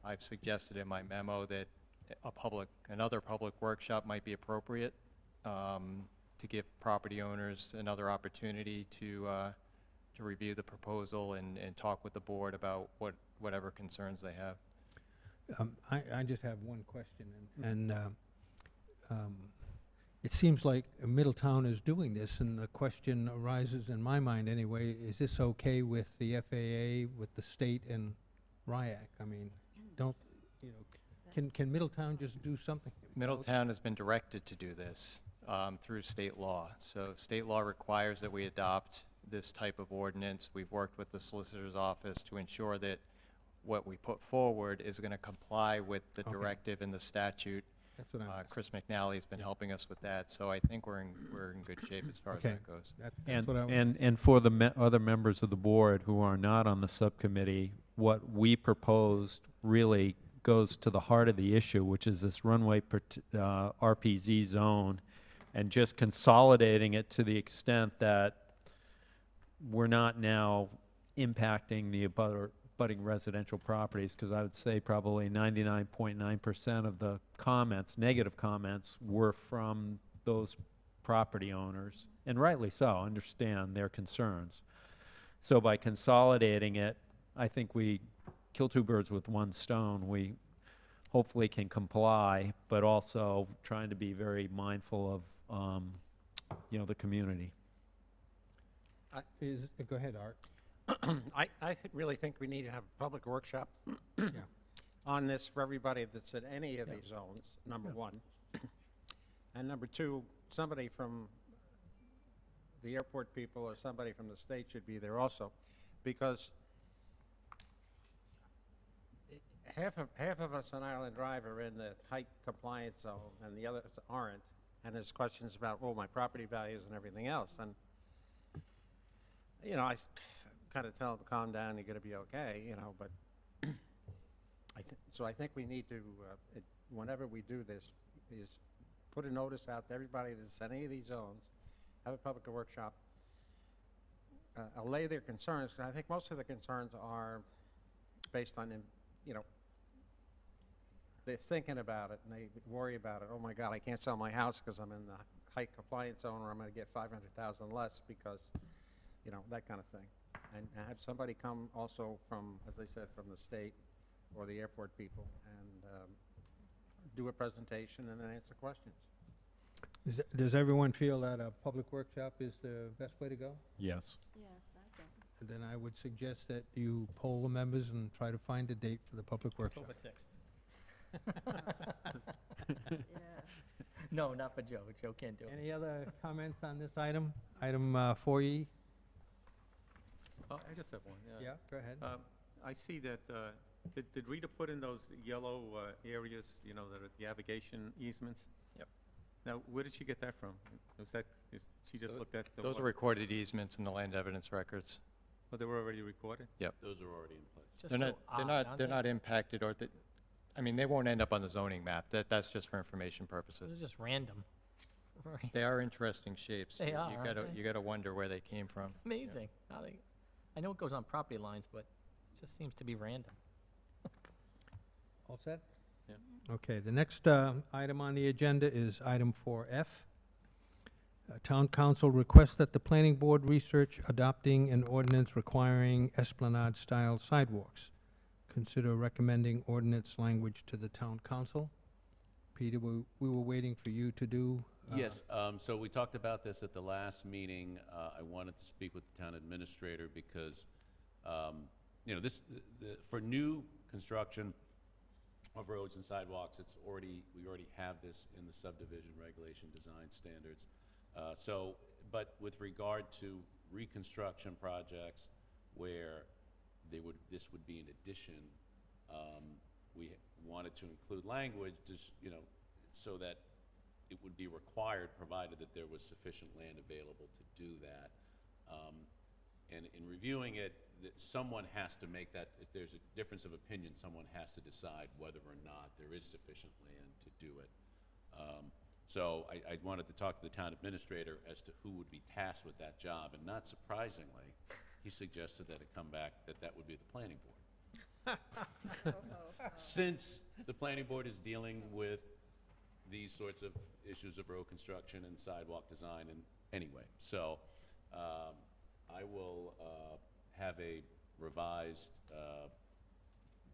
I've suggested in my memo that another public workshop might be appropriate to give property owners another opportunity to review the proposal and talk with the board about whatever concerns they have. I just have one question, and it seems like Middletown is doing this, and the question arises in my mind anyway, is this okay with the FAA, with the state, and RIAC? I mean, can Middletown just do something? Middletown has been directed to do this through state law. So state law requires that we adopt this type of ordinance. We've worked with the solicitor's office to ensure that what we put forward is going to comply with the directive and the statute. That's what I'm Chris McNally's been helping us with that, so I think we're in good shape as far as that goes. That's what I And for the other members of the board who are not on the subcommittee, what we proposed really goes to the heart of the issue, which is this runway RPZ zone, and just consolidating it to the extent that we're not now impacting the abutting residential properties, because I would say probably 99.9% of the comments, negative comments, were from those property owners, and rightly so, understand their concerns. So by consolidating it, I think we kill two birds with one stone. We hopefully can comply, but also trying to be very mindful of, the community. Go ahead, Art. Really think we need to have a public workshop Yeah. on this for everybody that's in any of these zones, number one. And number two, somebody from the airport people or somebody from the state should be there also, because half of us on Island Drive are in the height compliance zone, and the others aren't, and there's questions about, well, my property values and everything else, and, I kind of tell them, calm down, you're gonna be okay, but so I think we need to, whenever we do this, is put a notice out to everybody that's in any of these zones, have a public workshop, allay their concerns, because I think most of the concerns are based on, they're thinking about it, and they worry about it. Oh my God, I can't sell my house because I'm in the height compliance zone, or I'm gonna get 500,000 less because, that kind of thing. And have somebody come also from, as I said, from the state or the airport people, and do a presentation and then answer questions. Does everyone feel that a public workshop is the best way to go? Yes. Yes, I think. And then I would suggest that you poll the members and try to find a date for the public workshop. October 6th. Yeah. No, not for Joe. Joe can't do it. Any other comments on this item? Item 4E? Oh, I just have one, yeah. Yeah, go ahead. I see that, did Rita put in those yellow areas, that are the navigation easements? Yep. Now, where did she get that from? She just looked at the... Those are recorded easements in the land evidence records. Oh, they were already recorded? Yep. Those are already in place. Just They're so not, odd, they're aren't not, they're they? not impacted, or, they won't end up on the zoning map. That's just for information purposes. They're just random. Right. They are interesting shapes. They are, You aren't gotta, they? you gotta wonder where they came from. Amazing. How they, I know it goes on property lines, but it just seems to be random. All set? Yeah. Okay, the next item on the agenda is item 4F. Town Council requests that the planning board research adopting an ordinance requiring esplanade-style sidewalks. Consider recommending ordinance language to the Town Council. Peter, we were waiting for you to do... Yes, so we talked about this at the last meeting. I wanted to speak with the town administrator because, for new construction of roads and sidewalks, we already have this in the subdivision regulation design standards. But with regard to reconstruction projects where this would be an addition, we wanted to include language to, so that it would be required, provided that there was sufficient land available to do that. And in reviewing it, someone has to make that, if there's a difference of opinion, someone has to decide whether or not there is sufficient land to do it. So I wanted to talk to the town administrator as to who would be tasked with that job, and not surprisingly, he suggested that it come back, that would be the planning board. Since the planning board is dealing with these sorts of issues of road construction and sidewalk design and anyway. So I will have a revised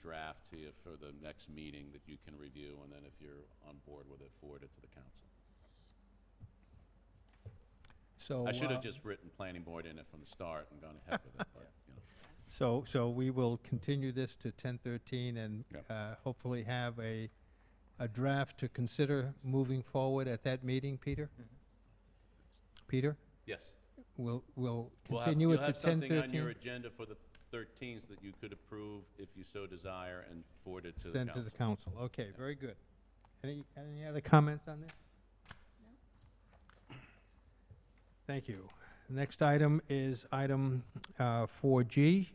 draft to you for the next meeting that you can review, and then if you're on board with it, forward it to the council. So, I should have just written planning board in it from the start and gone ahead with it, but, So we will continue this to 10:13 and Yep. hopefully have a draft to consider moving forward at that meeting, Peter? Peter? yes. We'll We'll have, continue you'll it to have something on your 10:13. agenda for the 13th that you could approve if you so desire and forward it to the Send council. to the council. Okay, very good. Any other comments on this? Thank you. Next item is item 4G.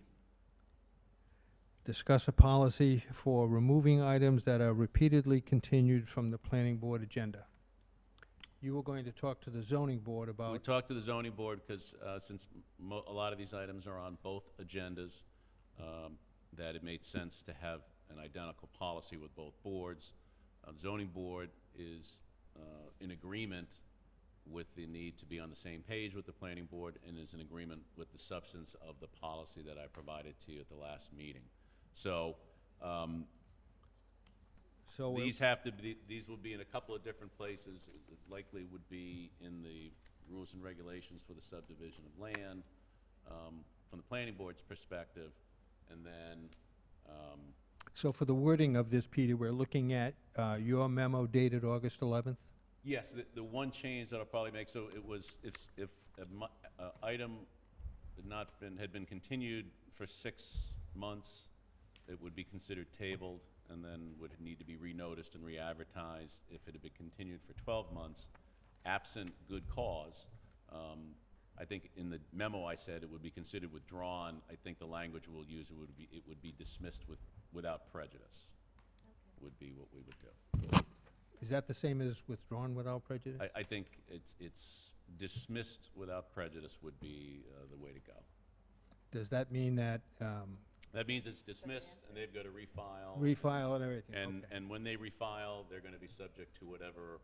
Discuss a policy for removing items that are repeatedly continued from the planning board agenda. you were going to talk to the zoning board We about, talked to the zoning board because since a lot of these items are on both agendas, that it made sense to have an identical policy with both boards. The zoning board is in agreement with the need to be on the same page with the planning board and is in agreement with the substance of the policy that I provided to you at the last meeting. So these will be in a couple of different places. It likely would be in the rules and regulations for the subdivision of land, from the planning board's perspective, and then, so for the wording of this, Peter, we're looking at your memo dated August 11th? yes, the one change that I'll probably make, so it was, if an item had been continued for 6 months, it would be considered tabled, and then would need to be renoticed and re-advertised. If it had been continued for 12 months, absent good cause, I think in the memo I said it would be considered withdrawn. I think the language we'll use, it would be dismissed without prejudice, would be what we would do. Is that the same as withdrawn without prejudice? I think it's dismissed without prejudice would be the way to go. Does that mean that, That means it's dismissed, and they've got to refile. refile and everything? Okay. And when they refile, they're going to be subject to whatever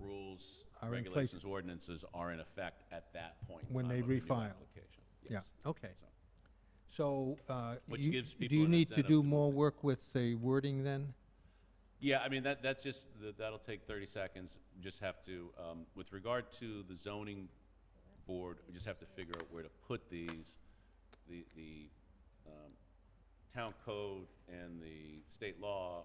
rules, Are in place. regulations, ordinances are in effect at that point in When time they of the new refile. application. Yeah, Yes. okay. So, So, Which you- gives do people you an need to incentive do to more move things work along. with the wording then? Yeah, I mean, that's just, that'll take 30 seconds. Just have to, with regard to the zoning board, we just have to figure out where to put these. The town code and the state law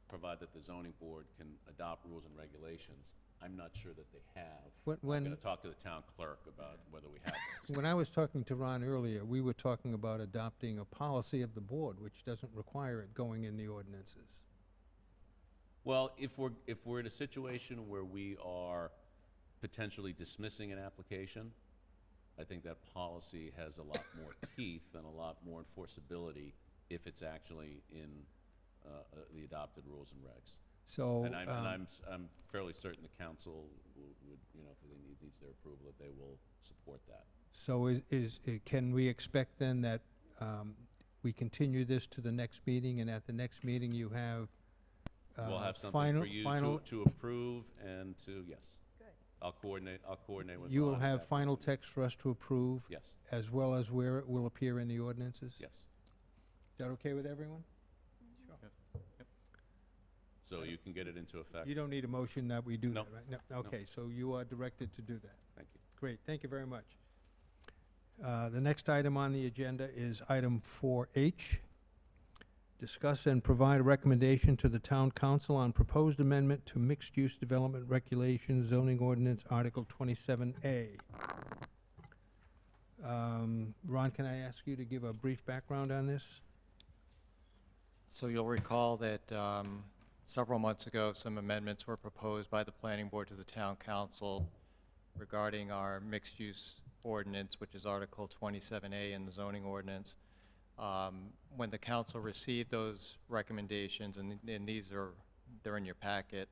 provide that the zoning board can adopt rules and regulations. I'm not sure that they have. I'm When- going to talk to the town clerk about whether we have those. When I was talking to Ron earlier, we were talking about adopting a policy of the board, which doesn't require it going in the ordinances. Well, if we're in a situation where we are potentially dismissing an application, I think that policy has a lot more teeth and a lot more enforceability if it's actually in the adopted rules and regs. So, And I'm fairly certain the council would, if they needs their approval, that they will support that. so can we expect then that we continue this to the next meeting, and at the next meeting you have We'll have something final- for you final- to approve and to, yes. Good. I'll coordinate with You will Ron have exactly final what we do. text for us to approve? Yes, As well as where it will appear in the ordinances? yes. Is that okay with everyone? So you can get it into effect. You don't need a motion that we do No. that, right? No, okay, so you are directed to do that. Thank you. Great, thank you very much. The next item on the agenda is item 4H. Discuss and provide a recommendation to the town council on proposed amendment to mixed-use development regulations zoning ordinance Article 27A. Ron, can I ask you to give a brief background on this? So you'll recall that several months ago, some amendments were proposed by the planning board to the town council regarding our mixed-use ordinance, which is Article 27A in the zoning ordinance. When the council received those recommendations, and they're in your packet,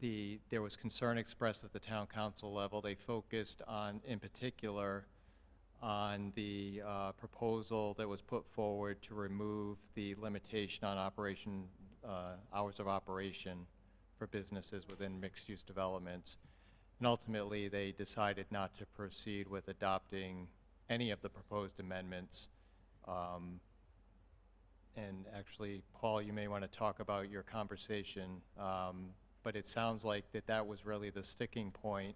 there was concern expressed at the town council level. They focused on, in particular, on the proposal that was put forward to remove the limitation on hours of operation for businesses within mixed-use developments. And ultimately, they decided not to proceed with adopting any of the proposed amendments. And actually, Paul, you may want to talk about your conversation, but it sounds like that was really the sticking point.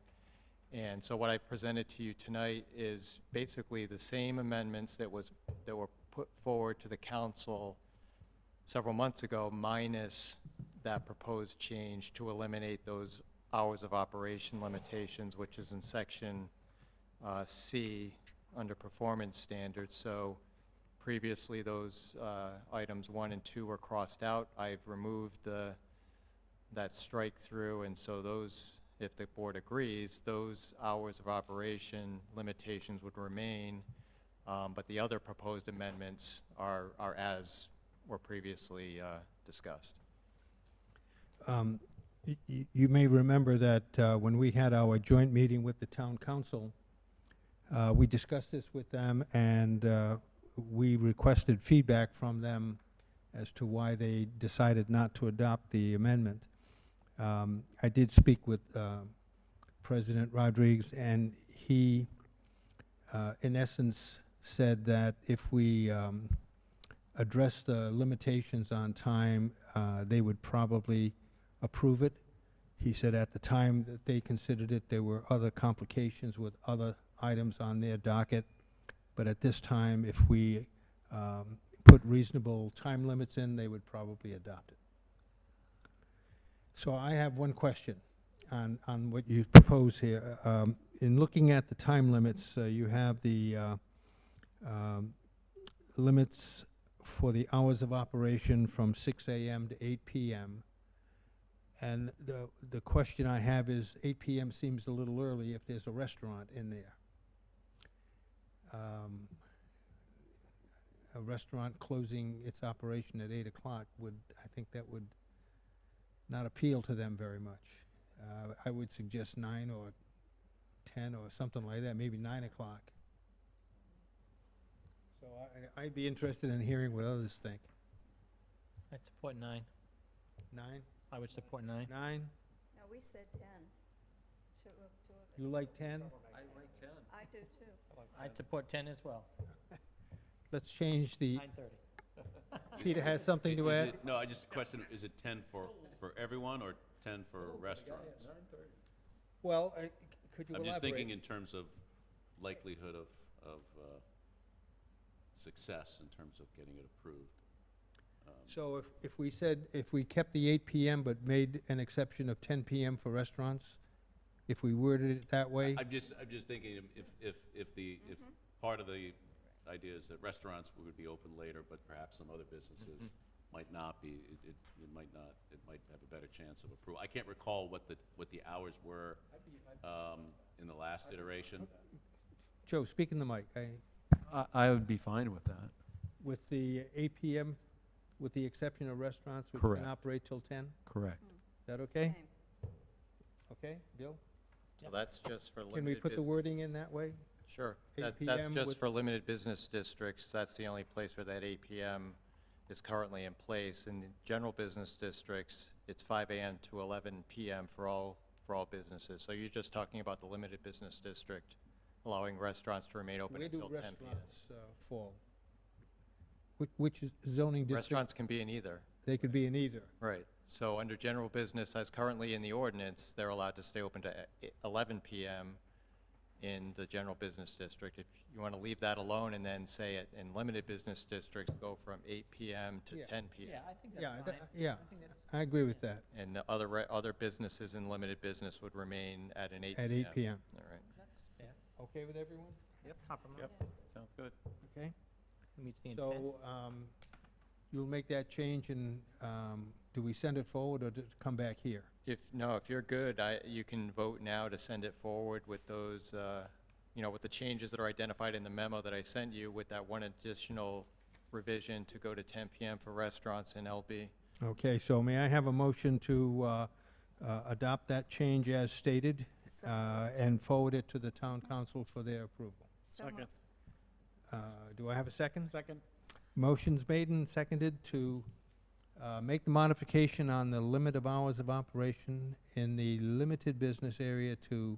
And so what I presented to you tonight is basically the same amendments that were put forward to the council several months ago, minus that proposed change to eliminate those hours of operation limitations, which is in section C under performance standards. So previously, those items 1 and 2 were crossed out. I've removed that strike through, and so those, if the board agrees, those hours of operation limitations would remain, but the other proposed amendments are as were previously discussed. You may remember that when we had our joint meeting with the town council, we discussed this with them, and we requested feedback from them as to why they decided not to adopt the amendment. I did speak with President Rodriguez, and he, in essence, said that if we address the limitations on time, they would probably approve it. He said at the time that they considered it, there were other complications with other items on their docket, but at this time, if we put reasonable time limits in, they would probably adopt it. So I have one question on what you've proposed here. In looking at the time limits, you have the limits for the hours of operation from 6 a.m. to 8 p.m. And the question I have is, 8 p.m. seems a little early if there's a restaurant in there. A restaurant closing its operation at 8 o'clock would, I think that would not appeal to them very much. I would suggest 9 or 10 or something like that, maybe 9 o'clock. So I'd be interested in hearing what others think. I'd support 9. 9? I would support 9. 9? No, we said 10. Two of us. You like 10? I like 10. I do too. I'd support 10 as well. Let's change the, 9:30. Peter has something to add? No, I just question, is it 10 for everyone or 10 for restaurants? Well, could you I'm elaborate? just thinking in terms of likelihood of success in terms of getting it approved. So if we said, if we kept the 8 p.m. but made an exception of 10 p.m. for restaurants, if we worded it that way? I'm just thinking if part of the idea is that restaurants would be open later, but perhaps some other businesses might not be, it might have a better chance of approval. I can't recall what the hours were in the last iteration. Joe, speak in the mic. I would be fine with that. With the 8 p.m., with the exception of restaurants which Correct. can operate till 10? Correct. Is that okay? Same. Okay, Bill? So that's just for limited Can we put the business. wording in that way? Sure. 8 That's p.m. just with- for limited business districts. That's the only place where that 8 p.m. is currently in place. In the general business districts, it's 5 a.m. to 11 p.m. for all businesses. So you're just talking about the limited business district, allowing restaurants to remain open Where do until 10 p.m. restaurants fall? Which is zoning district? Restaurants can be in either. They could be in either. Right. So under general business, as currently in the ordinance, they're allowed to stay open to 11 p.m. in the general business district. If you want to leave that alone and then say it in limited business districts, go from 8 p.m. to Yeah. 10 p.m. Yeah, I think Yeah, that's fine. yeah, I think that's- I agree with that, And the other businesses in limited business would remain at an 8 p.m. at 8 p.m. All right. That's fair. Okay with everyone? Yep. Compromise. Yep, sounds good. Okay. Meets the intent. So, you'll make that change and, do we send it forward or does it come back here? If you're good, you can vote now to send it forward with those, with the changes that are identified in the memo that I sent you, with that one additional revision to go to 10 p.m. for restaurants in LB. Okay, so may I have a motion to adopt that change as stated and forward it to the town council for their approval? So moved. Do I have a second? Second? Motion's made and seconded to make the modification on the limit of hours of operation in the limited business area to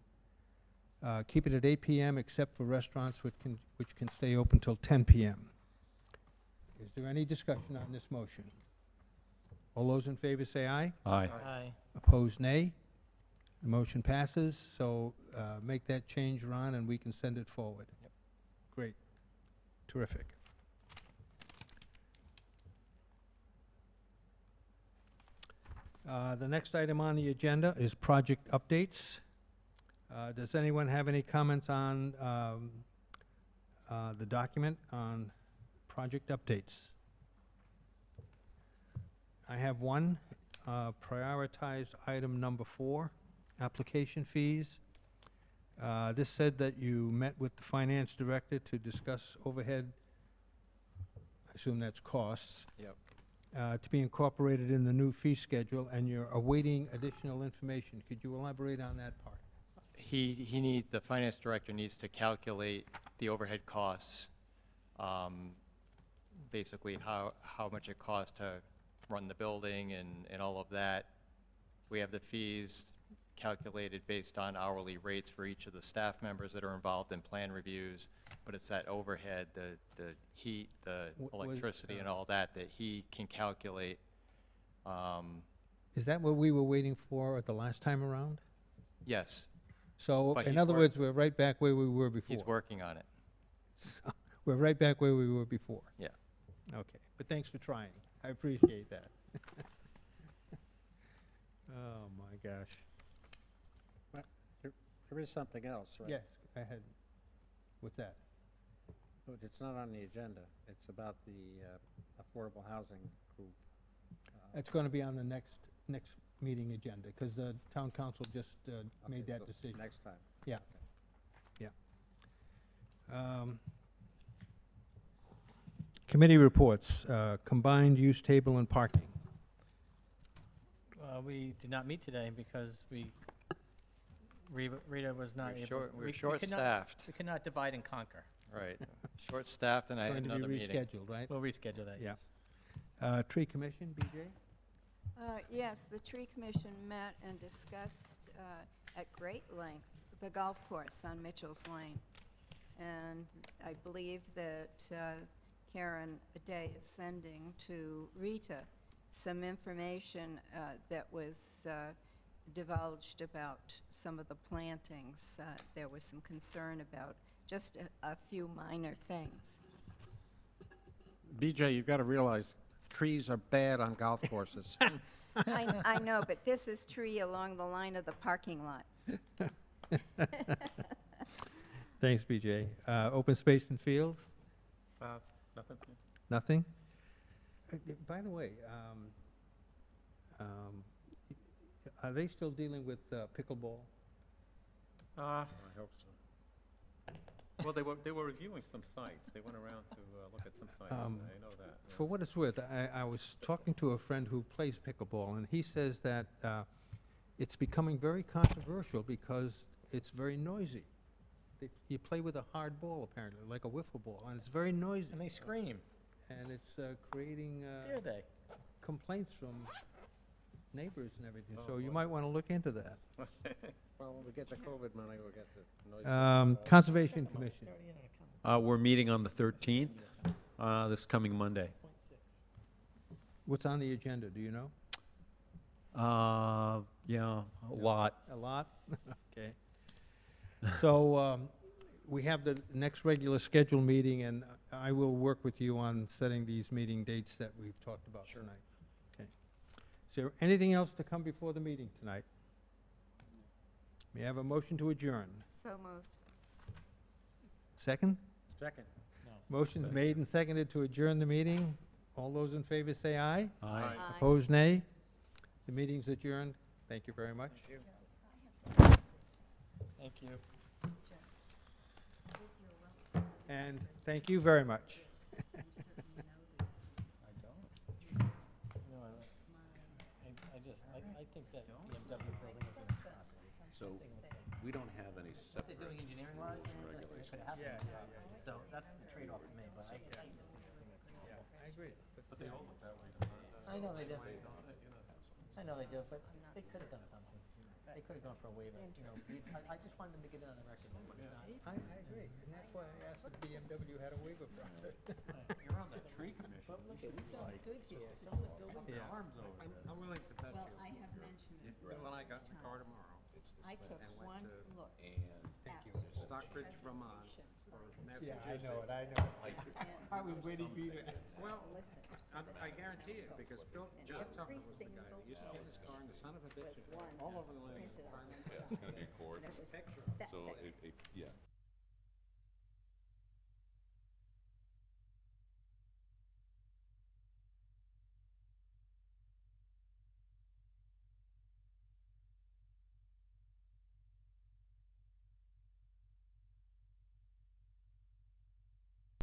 keep it at 8 p.m. except for restaurants which can stay open till 10 p.m. Is there any discussion on this motion? All those in favor say aye. Aye. Aye. Opposed, nay. The motion passes, so make that change, Ron, and we can send it forward. Yep. Great. Terrific. The next item on the agenda is project updates. Does anyone have any comments on the document on project updates? I have one, prioritized item number 4, application fees. This said that you met with the finance director to discuss overhead, I assume that's costs, Yep. to be incorporated in the new fee schedule, and you're awaiting additional information. Could you elaborate on that part? The finance director needs to calculate the overhead costs, basically how much it costs to run the building and all of that. We have the fees calculated based on hourly rates for each of the staff members that are involved in plan reviews, but it's that overhead, the heat, the electricity and all that he can calculate. Is that what we were waiting for at the last time around? Yes, So, But in he's other work- words, we're right back where we were before. he's working on it. So, we're right back where we were before. Yeah. Okay, but thanks for trying. I appreciate that. Oh, my gosh. There is something else, right? Yes, go ahead. What's that? But it's not on the agenda. It's about the affordable housing group. It's going to be on the next meeting agenda, because the town council just made Okay, that so decision. Next time. Yeah, yeah. Committee reports, combined use table and parking. We did not meet today because Rita was not able. We're we could not- short-staffed. We could not divide and conquer. Right. Short-staffed, and I had another Going to be meeting. rescheduled, right? We'll reschedule that, Yeah. yes. Tree commission, BJ? Yes, the tree commission met and discussed at great length the golf course on Mitchell's Lane. And I believe that Karen Day is sending to Rita some information that was divulged about some of the plantings. There was some concern about just a few minor things. BJ, you've got to realize, trees are bad on golf courses. I know, but this is tree along the line of the parking lot. Thanks, BJ. Open space and fields? Nothing? Nothing? By the way, are they still dealing with pickleball? I hope so. Well, they were reviewing some sites. They went around to look at some sites. I know that. For what it's worth, I was talking to a friend who plays pickleball, and he says that it's becoming very controversial because it's very noisy. You play with a hard ball, apparently, like a wiffle ball, and it's very noisy. And they scream. And it's creating Dare they? complaints from neighbors and everything. Oh, So you boy. might want to look into that. Well, when we get the COVID money, we'll get the noise. Conservation Commission. We're meeting on the 13th, this coming Monday. What's on the agenda, do you know? Yeah, a lot. A lot? Okay. So we have the next regular scheduled meeting, and I will work with you on setting these meeting dates that we've talked about tonight. Okay. Is there anything else to come before the meeting tonight? May I have a motion to adjourn? So moved. Second? Second. Motion's made and seconded to adjourn the meeting. All those in favor say aye. Aye. Opposed, nay. The meeting's adjourned. Thank you very much. Thank you. And thank you very much. I don't. No, I think that BMW building is in the process. So we don't have any What separate they're doing engineering wise, regulations. could happen. So that's the trade-off for me, but I just think that's. I agree. But they all look that way. I know they do. I know they do, but they could have done something. They could have gone for a waiver, you know. I just wanted them to get it on the record. I agree, and that's why I asked if BMW had a waiver process. You're on the tree commission. But look, we've done good here. Some of the buildings Yeah. are arms over this. I'm willing to bet Well, you. I have mentioned it Bill and I got in the car tomorrow. I took and went one to- look And Thank you. at Stockbridge, Vermont, for Yeah, I Massachusetts. know it, I know it. I was waiting for you to ask. Well, listened to I guarantee it, because Bill, John Tucker was the guy who used to get in his car and the son of a bitch was one all over the land. printed off. yeah, it's going to be a court. And it was Picture. that So, big. yeah,